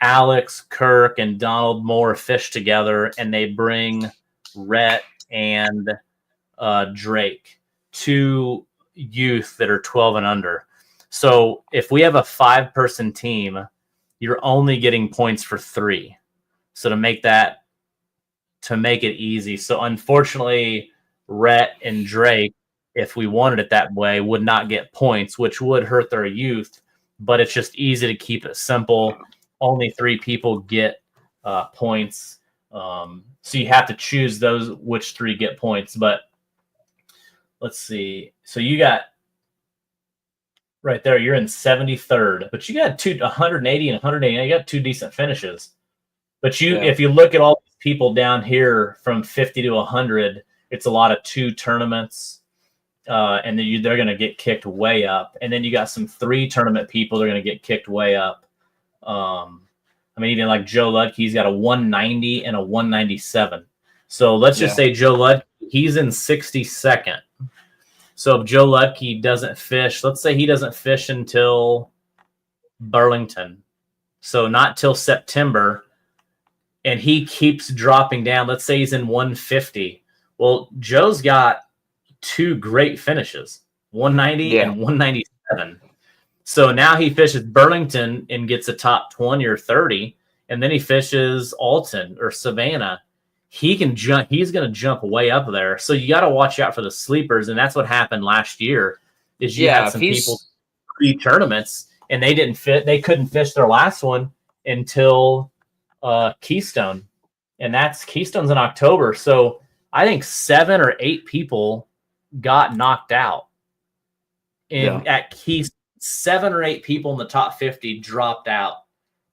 Alex, Kirk, and Donald Moore fish together and they bring Rhett and Drake, 2 youth that are 12 and under. So if we have a 5-person team, you're only getting points for 3. So to make it easy. So unfortunately, Rhett and Drake, if we wanted it that way, would not get points, which would hurt their youth. But it's just easy to keep it simple. Only 3 people get points. So you have to choose which 3 get points. But let's see. So you got right there, you're in 73rd, but you got 180 and 180. You got 2 decent finishes. But if you look at all these people down here from 50 to 100, it's a lot of 2 tournaments. And then they're going to get kicked way up. And then you got some 3 tournament people that are going to get kicked way up. Even like Joe Ludke, he's got a 190 and a 197. So let's just say Joe Ludke, he's in 62nd. So if Joe Ludke doesn't fish, let's say he doesn't fish until Burlington. So not till September. And he keeps dropping down. Let's say he's in 150. Well, Joe's got 2 great finishes, 190 and 197. So now he fishes Burlington and gets a top 20 or 30, and then he fishes Alton or Savannah. He can jump. He's going to jump way up there. So you got to watch out for the sleepers, and that's what happened last year. Is you had some people pre-tournaments, and they didn't fit. They couldn't fish their last one until Keystone, and Keystone's in October. So I think 7 or 8 people got knocked out. And at Keystone, 7 or 8 people in the top 50 dropped out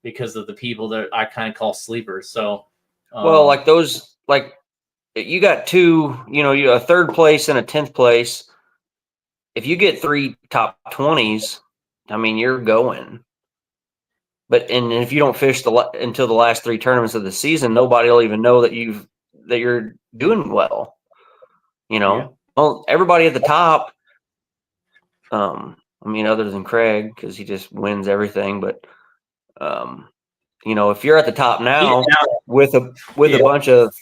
because of the people that I kind of call sleepers. So, well, like those, like you got 2, you a 3rd place and a 10th place. If you get 3 top 20s, I mean, you're going. But and if you don't fish until the last 3 tournaments of the season, nobody will even know that you're doing well. Well, everybody at the top. I mean, other than Craig, because he just wins everything. But if you're at the top now with a bunch of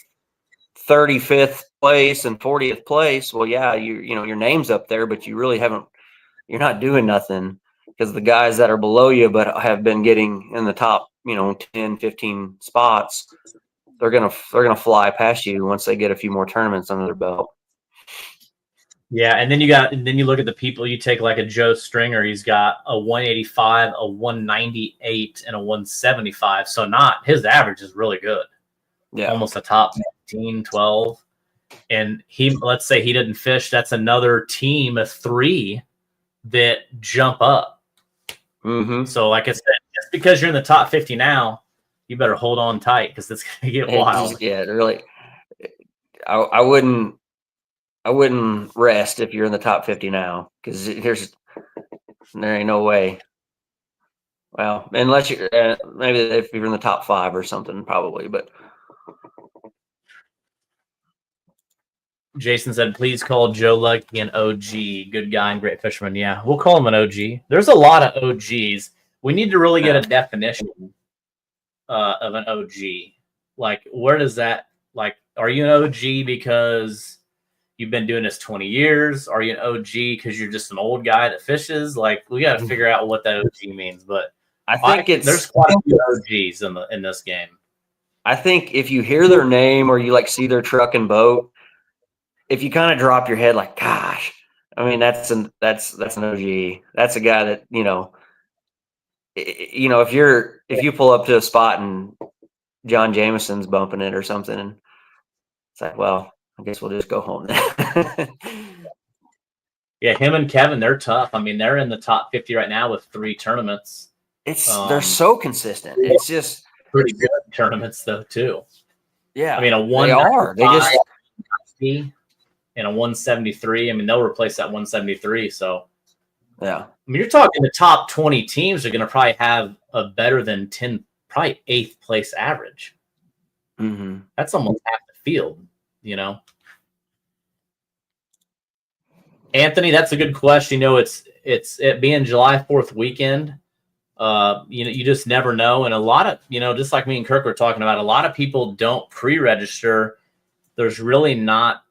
35th place and 40th place, well, yeah, your name's up there, but you really haven't. You're not doing nothing because the guys that are below you but have been getting in the top, 10, 15 spots, they're gonna fly past you once they get a few more tournaments under their belt. Yeah, and then you look at the people. You take like a Joe Stringer. He's got a 185, a 198, and a 175. So his average is really good. Yeah, almost a top 15, 12. And let's say he didn't fish. That's another team of 3 that jump up. Mm-hmm. So, like I said, just because you're in the top 50 now, you better hold on tight because it's going to get wild. Yeah, really. I wouldn't rest if you're in the top 50 now because there ain't no way. Well, unless you're maybe if you're in the top 5 or something, probably. But Jason said, "Please call Joe Luckey an OG, good guy and great fisherman." Yeah, we'll call him an OG. There's a lot of OGs. We need to really get a definition of an OG. Like, where does that? Like, are you an OG because you've been doing this 20 years? Are you an OG because you're just an old guy that fishes? Like, we got to figure out what that OG means. But I think there's quite a few OGs in this game. I think if you hear their name or you like see their truck and boat, if you kind of drop your head like, gosh, I mean, that's an OG. That's a guy that, if you pull up to a spot and John Jameson's bumping it or something, and it's like, well, I guess we'll just go home then. Yeah, him and Kevin, they're tough. I mean, they're in the top 50 right now with 3 tournaments. They're so consistent. It's just pretty good tournaments though, too. Yeah, I mean, and a 173. I mean, they'll replace that 173. So, yeah. I mean, you're talking the top 20 teams are going to probably have a better than 10, probably 8th place average. Mm-hmm. That's almost half the field, Anthony, that's a good question. It's it being July 4th weekend. You just never know. And a lot of, just like me and Kirk were talking about, a lot of people don't pre-register. There's really not.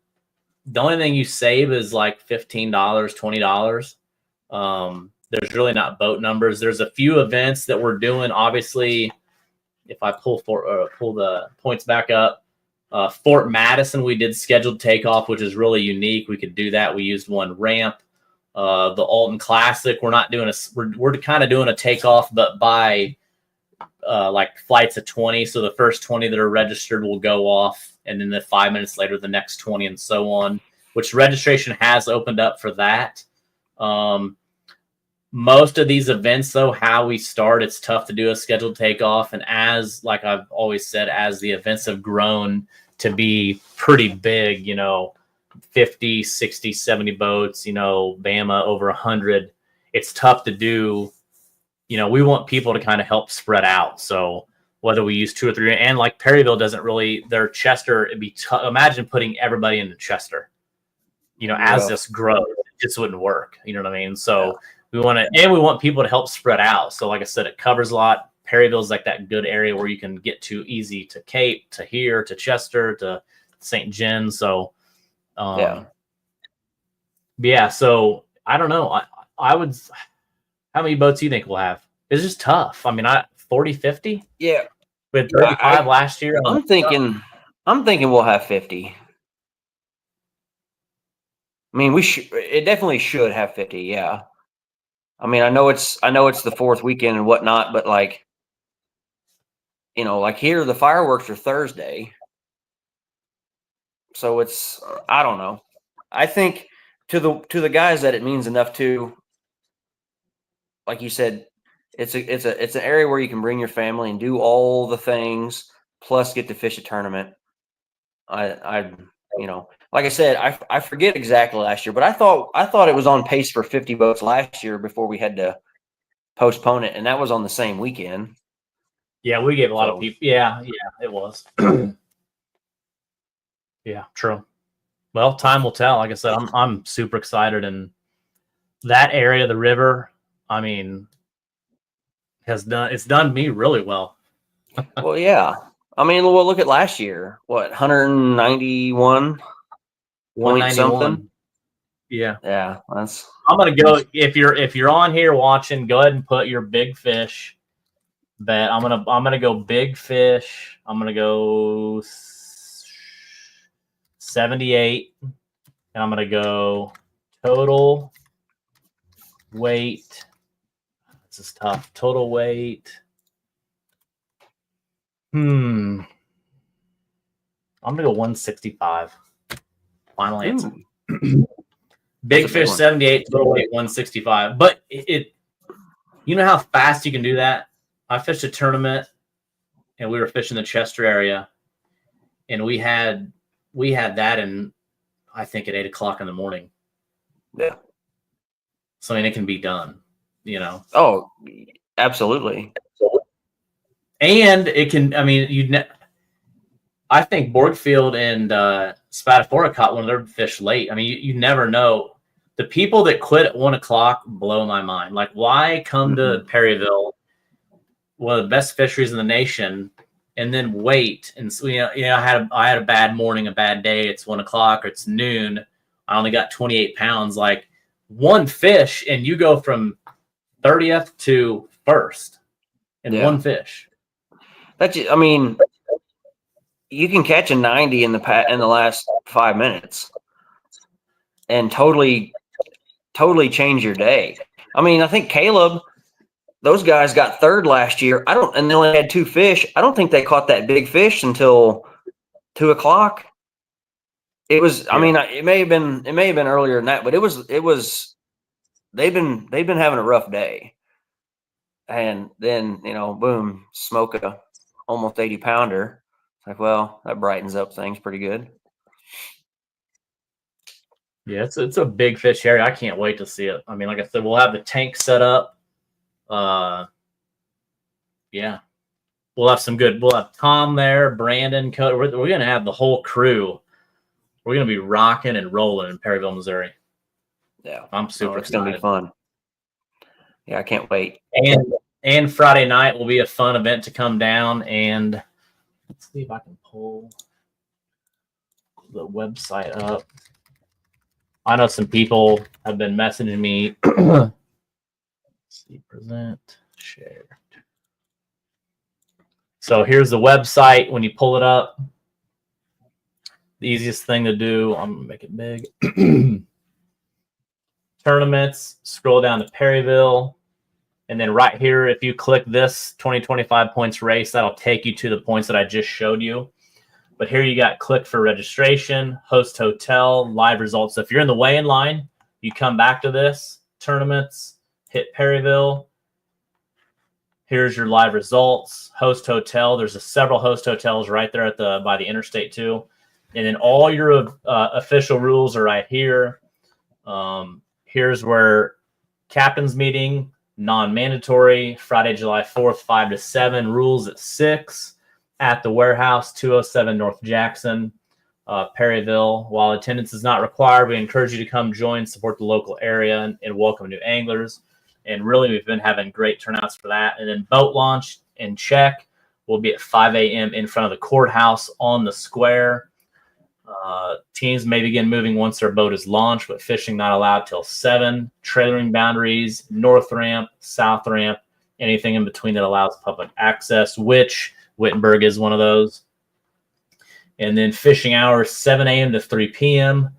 The only thing you save is like $15, $20. There's really not boat numbers. There's a few events that we're doing. Obviously, if I pull the points back up, Fort Madison, we did scheduled takeoff, which is really unique. We could do that. We used one ramp. The Alton Classic, we're not doing we're kind of doing a takeoff, but by like flights of 20. So the first 20 that are registered will go off, and then 5 minutes later, the next 20, and so on, which registration has opened up for that. Most of these events, though, how we start, it's tough to do a scheduled takeoff. And as, like I've always said, as the events have grown to be pretty big, 50, 60, 70 boats, Bama over 100, it's tough to do. We want people to kind of help spread out. So whether we use 2 or 3, and like Perryville doesn't really, their Chester, it'd be imagine putting everybody in the Chester, as this grows, it just wouldn't work. You know what I mean? So we want people to help spread out. So like I said, it covers a lot. Perryville's like that good area where you can get to easy to Cape, to here, to Chester, to St. John. So, so I don't know. How many boats do you think we'll have? It's just tough. I mean, 40, 50? Yeah, We had 35 last year. I'm thinking we'll have 50. I mean, it definitely should have 50. Yeah. I mean, I know it's the fourth weekend and whatnot, but like, like here, the fireworks are Thursday. So it's, I don't know. I think to the guys that it means enough to, like you said, it's an area where you can bring your family and do all the things, plus get to fish a tournament. Like I said, I forget exactly last year, but I thought it was on pace for 50 boats last year before we had to postpone it, and that was on the same weekend. Yeah, we gave a lot of people. Yeah, it was. Yeah, true. Well, time will tell. Like I said, I'm super excited, and that area of the river, I mean, it's done me really well. Well, yeah. I mean, well, look at last year. What, 191? 191. Something? Yeah. Yeah, I'm gonna go. If you're on here watching, go ahead and put your big fish bet. I'm gonna go big fish. I'm gonna go 78, and I'm gonna go total weight. This is tough. Total weight. I'm gonna go 165. Final answer. Big fish 78, total weight 165. But you know how fast you can do that? I fished a tournament, and we were fishing the Chester area, and we had that in, I think, at 8:00 in the morning. Yeah. So I mean, it can be done. Oh, absolutely. And it can. I mean, I think Borgfield and Spatafora caught one of their fish late. I mean, you never know. The people that quit at 1:00 blow my mind. Like, why come to Perryville, one of the best fisheries in the nation, and then wait? And so, I had a bad morning, a bad day. It's 1:00 or it's noon. I only got 28 pounds. Like, one fish, and you go from 30th to 1st in one fish. I mean, you can catch a 90 in the last 5 minutes and totally change your day. I mean, I think Caleb, those guys got third last year. And they only had 2 fish. I don't think they caught that big fish until 2:00. It was, I mean, it may have been earlier than that, but it was, they've been having a rough day. And then, boom, smoke a almost 80 pounder. It's like, well, that brightens up things pretty good. Yeah, it's a big fish area. I can't wait to see it. I mean, like I said, we'll have the tank set up. Yeah, we'll have Tom there, Brandon, Cody. We're gonna have the whole crew. We're gonna be rocking and rolling in Perryville, Missouri. Yeah, I'm super excited. It's gonna be fun. Yeah, I can't wait. And Friday night will be a fun event to come down, and let's see if I can pull the website up. I know some people have been messaging me. Let's see, present, share. So here's the website. When you pull it up, the easiest thing to do, I'm going to make it big. Tournaments, scroll down to Perryville. And then right here, if you click this 2025 points race, that'll take you to the points that I just showed you. But here you got click for registration, host hotel, live results. So if you're in the weigh-in line, you come back to this, tournaments, hit Perryville. Here's your live results, host hotel. There's several host hotels right there by the interstate too. And then all your official rules are right here. Here's where captain's meeting, non-mandatory, Friday, July 4th, 5 to 7, rules at 6. At the warehouse, 207 North Jackson, Perryville. While attendance is not required, we encourage you to come join, support the local area, and welcome new anglers. And really, we've been having great turnouts for that. And then boat launch and check will be at 5 a.m. in front of the courthouse on the square. Teams may begin moving once their boat is launched, but fishing not allowed till 7. Trailering boundaries, north ramp, south ramp, anything in between that allows public access, which Wittenberg is one of those. And then fishing hours, 7 a.m. to 3 p.m.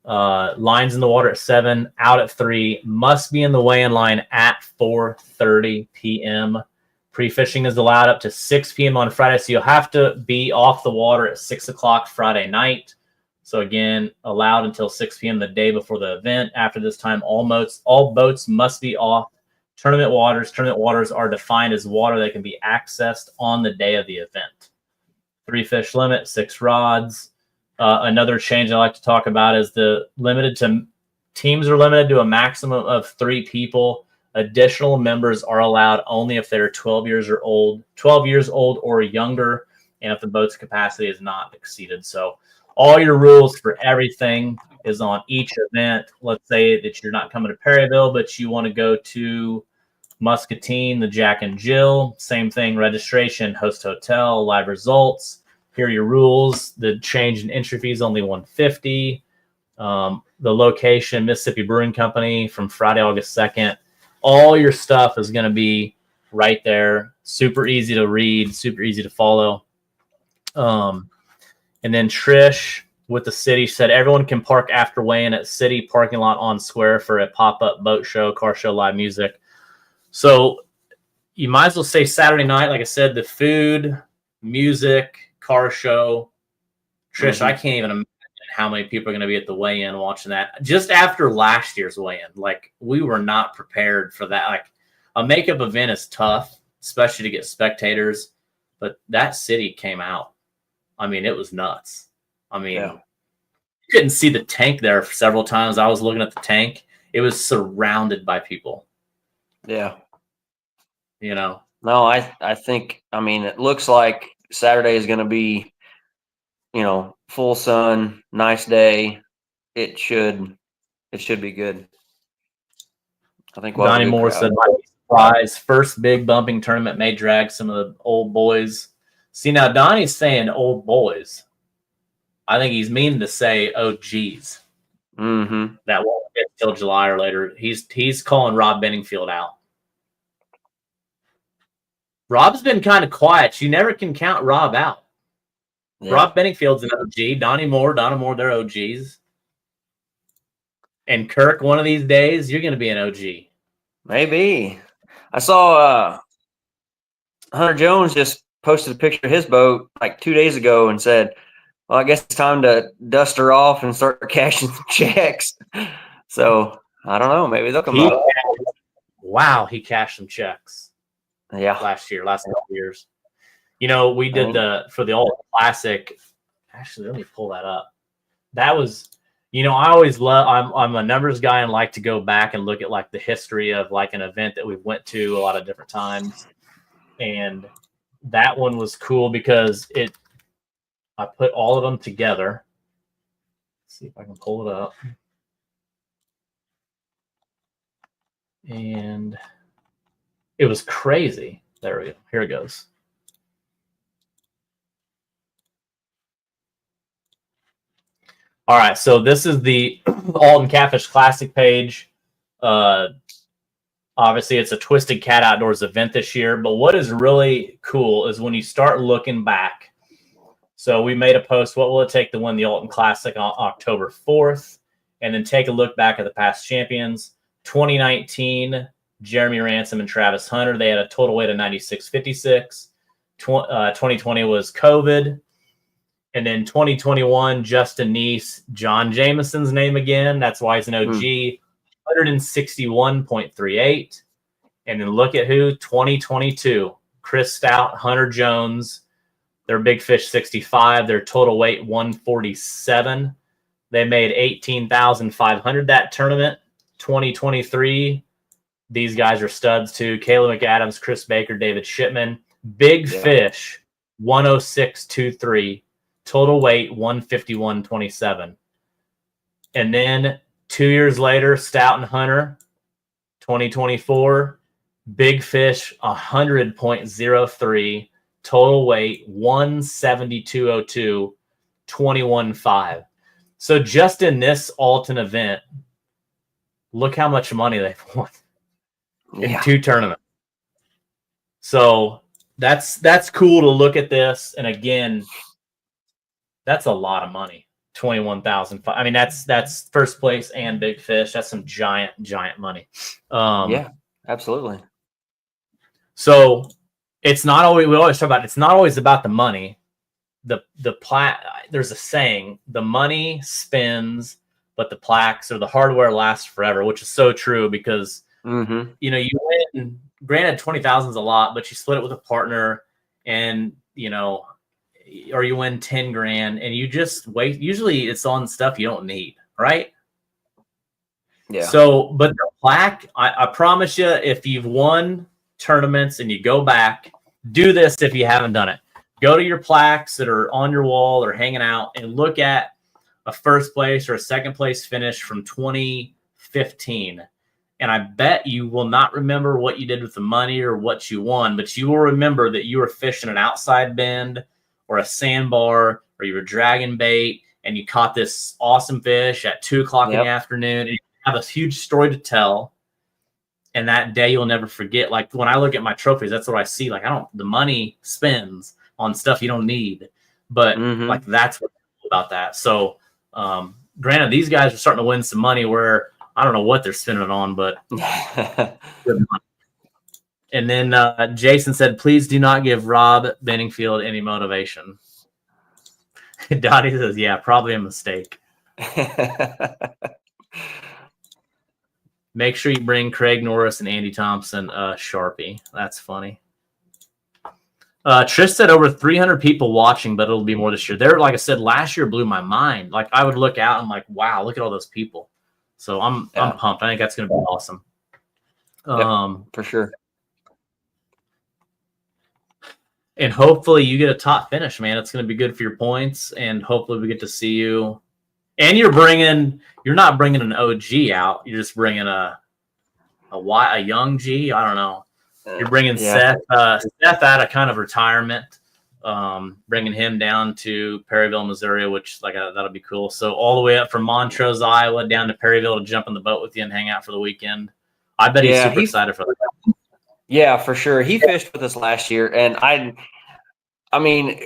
Lines in the water at 7, out at 3, must be in the weigh-in line at 4:30 p.m. Pre-fishing is allowed up to 6 p.m. on Friday, so you'll have to be off the water at 6 o'clock Friday night. So again, allowed until 6 p.m. the day before the event. After this time, all boats must be off tournament waters. Tournament waters are defined as water that can be accessed on the day of the event. 3 fish limit, 6 rods. Another change I like to talk about is teams are limited to a maximum of 3 people. Additional members are allowed only if they're 12 years old or younger, and if the boat's capacity is not exceeded. So all your rules for everything is on each event. Let's say that you're not coming to Perryville, but you want to go to Muscatine, the Jack and Jill. Same thing, registration, host hotel, live results. Here are your rules. The change in entry fee is only $150. The location, Mississippi Brewing Company, from Friday, August 2nd. All your stuff is going to be right there. Super easy to read, super easy to follow. And then Trish with the city said everyone can park after weigh-in at city parking lot on square for a pop-up boat show, car show, live music. So you might as well say Saturday night. Like I said, the food, music, car show. Trish, I can't even imagine how many people are going to be at the weigh-in watching that. Just after last year's weigh-in, like, we were not prepared for that. Like, a makeup event is tough, especially to get spectators, but that city came out. I mean, it was nuts. I mean, you couldn't see the tank there several times. I was looking at the tank. It was surrounded by people. Yeah. You know? No, I think, I mean, it looks like Saturday is going to be, full sun, nice day. It should be good. I think Donnie Moore said, might be surprised. First big bumping tournament may drag some of the old boys. See, now Donnie's saying old boys. I think he's meaning to say OGs. Mm-hmm. That won't get till July or later. He's calling Rob Benningfield out. Rob's been kind of quiet. You never can count Rob out. Yeah. Rob Benningfield's an OG. Donnie Moore, they're OGs. And Kirk, one of these days, you're going to be an OG. Maybe. I saw Hunter Jones just posted a picture of his boat like 2 days ago and said, well, I guess it's time to dust her off and start cashing some checks. So, I don't know. Maybe they'll come up. Wow, he cashed some checks. Yeah. Last couple years. We did for the Alt Classic. Actually, let me pull that up. That was, I always love, I'm a numbers guy and like to go back and look at like the history of like an event that we went to a lot of different times. And that one was cool because I put all of them together. Let's see if I can pull it up. And it was crazy. There we go. Here it goes. All right, so this is the Alton Catfish Classic page. Obviously, it's a Twisted Cat Outdoors event this year, but what is really cool is when you start looking back. So we made a post, what will it take to win the Alton Classic on October 4th? And then take a look back at the past champions. 2019, Jeremy Ransom and Travis Hunter. They had a total weight of 96.56. 2020 was COVID. And then 2021, Justin Neese, John Jameson's name again. That's why he's an OG, 161.38. And then look at who, 2022, Chris Stout, Hunter Jones, their Big Fish 65, their total weight 147. They made 18,500 that tournament. 2023, these guys are studs too. Kayla McAdams, Chris Baker, David Shipman. Big Fish 106.23. Total weight 151.27. And then 2 years later, Stout and Hunter, 2024, Big Fish 100.03. Total weight 172.02. 21.5. So just in this Alton event, look how much money they've won in 2 tournaments. So that's cool to look at this. And again, that's a lot of money. 21,000. I mean, that's first place and big fish. That's some giant money. Yeah, absolutely. So it's not always, we always talk about, it's not always about the money. There's a saying, the money spins, but the plaques or the hardware lasts forever, which is so true because, you know, you win, granted 20,000 is a lot, but you split it with a partner and, you know, or you win 10 grand and you just wait. Usually it's on stuff you don't need, right? Yeah. So, but the plaque, I promise you, if you've won tournaments and you go back, do this if you haven't done it. Go to your plaques that are on your wall or hanging out and look at a first place or a second place finish from 2015. And I bet you will not remember what you did with the money or what you won, but you will remember that you were fishing an outside bend or a sandbar or you were dragging bait and you caught this awesome fish at 2 o'clock in the afternoon. And you have a huge story to tell. And that day you'll never forget. Like when I look at my trophies, that's what I see. Like the money spends on stuff you don't need, but like that's what's cool about that. So granted, these guys are starting to win some money where I don't know what they're spending it on, but good money. And then Jason said, please do not give Rob Benningfield any motivation. Dottie says, yeah, probably a mistake. Make sure you bring Craig Norris and Andy Thompson Sharpie. That's funny. Trish said over 300 people watching, but it'll be more this year. There, like I said, last year blew my mind. Like I would look out and I'm like, wow, look at all those people. So I'm pumped. I think that's going to be awesome. For sure. And hopefully you get a top finish, man. It's going to be good for your points, and hopefully we get to see you. And you're not bringing an OG out. You're just bringing a young G. I don't know. You're bringing Seth out of kind of retirement, bringing him down to Perryville, Missouri, which that'll be cool. So all the way up from Montrose, Iowa, down to Perryville to jump in the boat with you and hang out for the weekend. I bet he's super excited for that. Yeah, for sure. He fished with us last year, and I mean,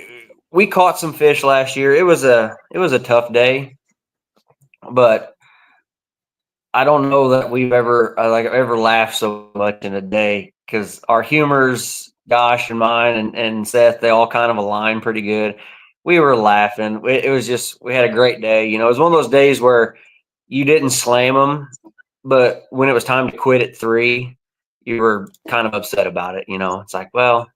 we caught some fish last year. It was a tough day, but I don't know that we've ever laughed so much in a day because our humors, Josh and mine and Seth, they all kind of align pretty good. We were laughing. It was just, we had a great day. You know, it was one of those days where you didn't slam them, but when it was time to quit at 3, you were kind of upset about it. You know, it's like, well,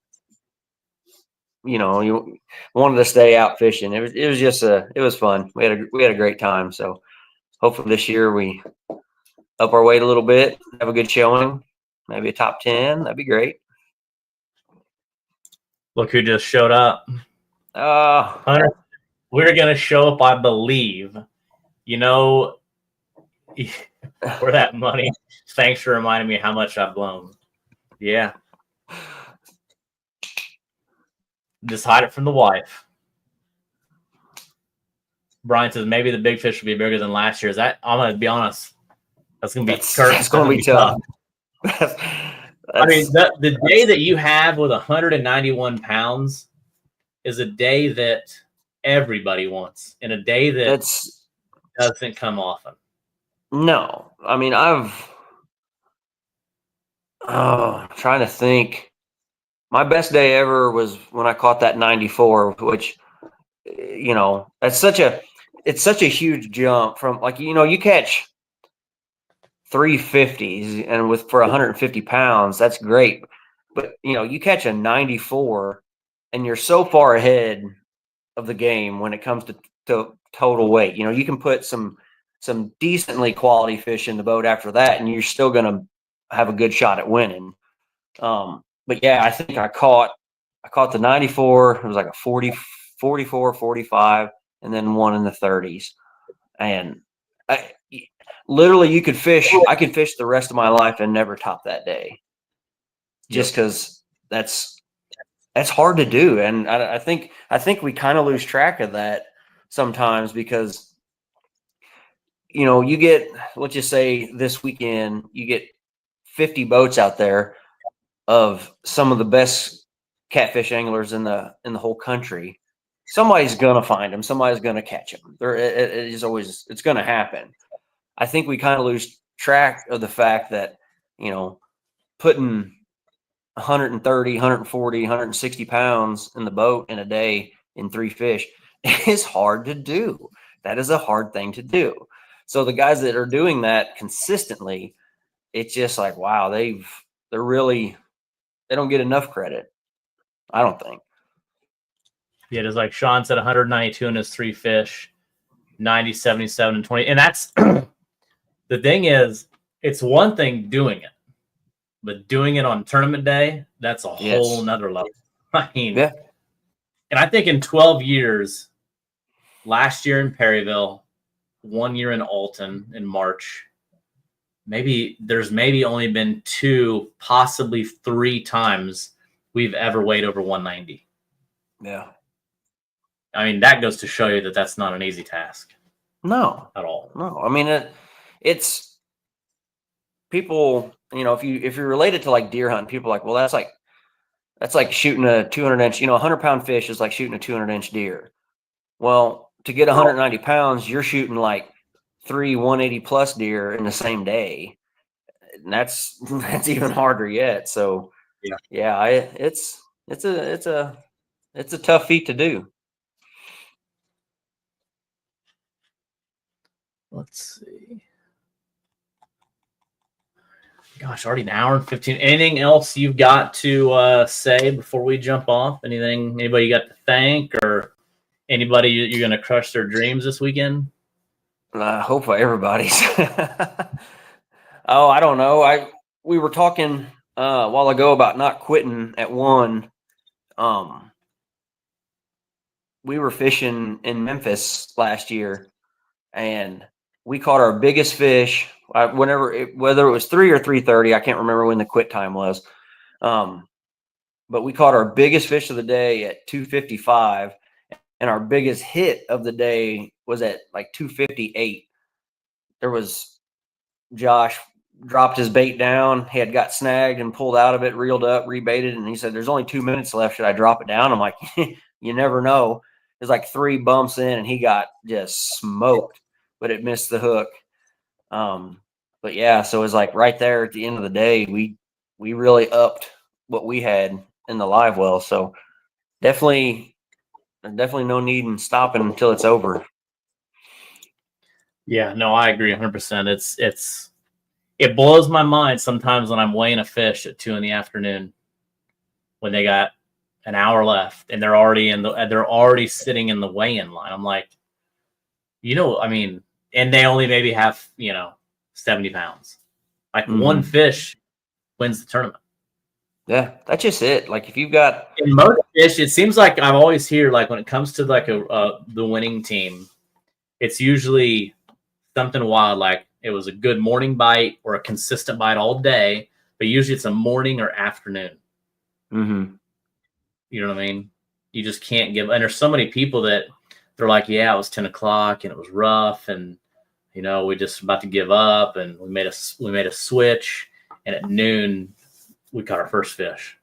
you know, you wanted to stay out fishing. It was fun. We had a great time. So hopefully this year we up our weight a little bit, have a good showing, maybe a top 10. That'd be great. Look who just showed up. Hunter, we're going to show up, I believe. You know, for that money. Thanks for reminding me how much I've blown. Yeah. Just hide it from the wife. Brian says maybe the big fish will be bigger than last year. I'm going to be honest. That's going to be It's going to be tough. I mean, the day that you have with 191 pounds is a day that everybody wants, and a day that doesn't come often. No, I mean, I'm trying to think. My best day ever was when I caught that 94, which, you know, it's such a huge jump from, like, you know, you catch 350s and for 150 pounds, that's great. But, you know, you catch a 94 and you're so far ahead of the game when it comes to total weight. You know, you can put some decently quality fish in the boat after that, and you're still going to have a good shot at winning. But yeah, I think I caught the 94. It was like a 40, 44, 45, and then one in the 30s. And literally I could fish the rest of my life and never top that day. Just because that's hard to do. And I think we kind of lose track of that sometimes because, you know, you get, let's just say this weekend, you get 50 boats out there of some of the best catfish anglers in the whole country. Somebody's gonna find them. Somebody's gonna catch them. It is always, it's gonna happen. I think we kind of lose track of the fact that, you know, putting 130, 140, 160 pounds in the boat in a day in 3 fish is hard to do. That is a hard thing to do. So the guys that are doing that consistently, it's just like, wow, they don't get enough credit. I don't think. Yeah, just like Sean said, 192 in his 3 fish, 90, 77, and 20. And that's the thing is, it's one thing doing it, but doing it on tournament day, that's a whole nother level. I mean, and I think in 12 years, last year in Perryville, 1 year in Alton in March, there's only been 2, possibly 3 times we've ever weighed over 190. Yeah. I mean, that goes to show you that that's not an easy task. No. At all. No. I mean, it's people, you know, if you're related to like deer hunting, people are like, well, that's like shooting a 200-inch, you know, 100-pound fish is like shooting a 200-inch deer. Well, to get 190 pounds, you're shooting like 3 180+ deer in the same day. And that's even harder yet. So yeah, it's a tough feat to do. Let's see. Gosh, already an hour and 15. Anything else you've got to say before we jump off? Anybody you got to thank, or anybody you're going to crush their dreams this weekend? Hopefully everybody's. Oh, I don't know. We were talking a while ago about not quitting at 1. We were fishing in Memphis last year, and we caught our biggest fish. Whether it was 3 or 3:30, I can't remember when the quit time was. But we caught our biggest fish of the day at 2:55, and our biggest hit of the day was at like 2:58. There was Josh dropped his bait down. He had got snagged and pulled out of it, reeled up, rebaited, and he said, "There's only 2 minutes left. Should I drop it down?" I'm like, "You never know." There's like 3 bumps in, and he got just smoked, but it missed the hook. But yeah, so it was like right there at the end of the day, we really upped what we had in the live well. So definitely no need in stopping until it's over. Yeah, no, I agree 100%. It blows my mind sometimes when I'm weighing a fish at 2 p.m. when they got an hour left and they're already sitting in the weigh-in line. I'm like, I mean, and they only maybe have 70 pounds. Like one fish wins the tournament. Yeah, that's just it. Like if you've got in most fish, it seems like I've always hear like when it comes to like the winning team, it's usually something wild, like it was a good morning bite or a consistent bite all day, but usually it's a morning or afternoon. Mm-hmm. You know what I mean? You just can't give. And there's so many people that they're like, yeah, it was 10 o'clock and it was rough, and we just about to give up, and we made a switch, and at noon we caught our first fish.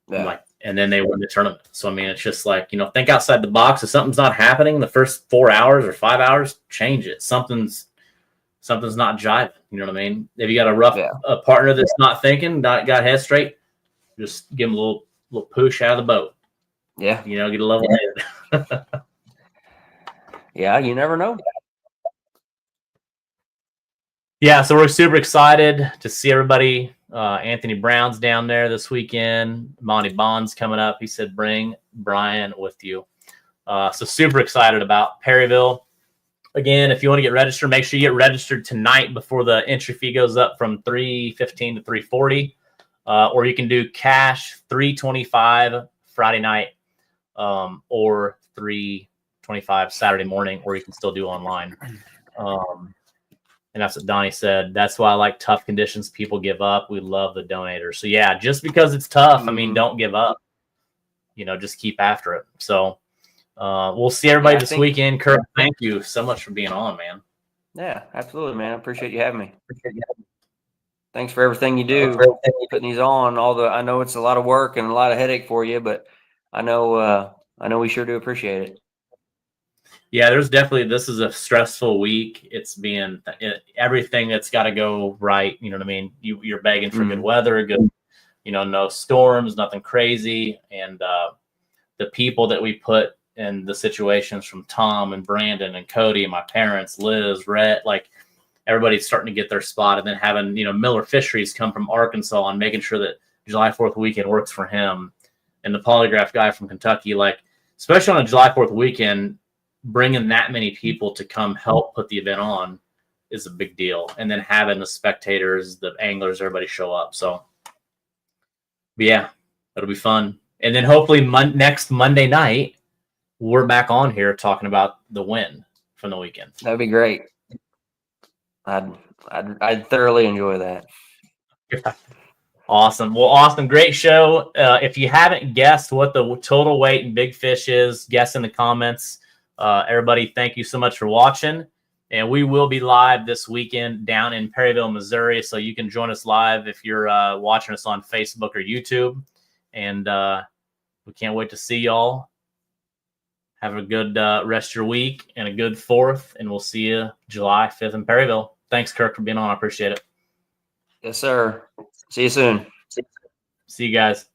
Yeah. And then they win the tournament. So I mean, it's just like, think outside the box. If something's not happening the first 4 hours or 5 hours, change it. Something's not jiving. You know what I mean? If you got a partner that's not thinking, got head straight, just give them a little push out of the boat. Yeah. Get a level head. Yeah, you never know. Yeah, so we're super excited to see everybody. Anthony Brown's down there this weekend. Monty Bond's coming up. He said bring Brian with you. So super excited about Perryville. Again, if you want to get registered, make sure you get registered tonight before the entry fee goes up from $315 to $340. Or you can do cash $325 Friday night, or $325 Saturday morning, or you can still do online. And that's what Donnie said. That's why I like tough conditions. People give up. We love the donators. So yeah, just because it's tough, I mean, don't give up. Just keep after it. So we'll see everybody Yeah, I this think- weekend. Kirk, thank you so much for being on, man. Yeah, absolutely, man. I appreciate you having me. Thanks for everything you do, putting these on. I know it's a lot of work and a lot of headache for you, but I know we sure do appreciate it. Yeah, this is a stressful week. It's being everything that's got to go right. You know what I mean? You're begging for good weather, good, no storms, nothing crazy. And the people that we put in the situations, from Tom and Brandon and Cody and my parents, Liz, Rhett, like everybody's starting to get their spot. And then having, Miller Fisheries come from Arkansas and making sure that July 4th weekend works for him. And the polygraph guy from Kentucky, like, especially on a July 4th weekend, bringing that many people to come help put the event on is a big deal. And then having the spectators, the anglers, everybody show up. So, but yeah, it'll be fun. And then hopefully next Monday night, we're back on here talking about the win from the weekend. That'd be great. I'd thoroughly enjoy that. Awesome. Well, awesome. Great show. If you haven't guessed what the total weight in big fish is, guess in the comments. Everybody, thank you so much for watching. And we will be live this weekend down in Perryville, Missouri. So you can join us live if you're watching us on Facebook or YouTube. And we can't wait to see y'all. Have a good rest of your week and a good 4th. And we'll see you July 5th in Perryville. Thanks, Kirk, for being on. I appreciate it. Yes, sir. See you soon. See you guys.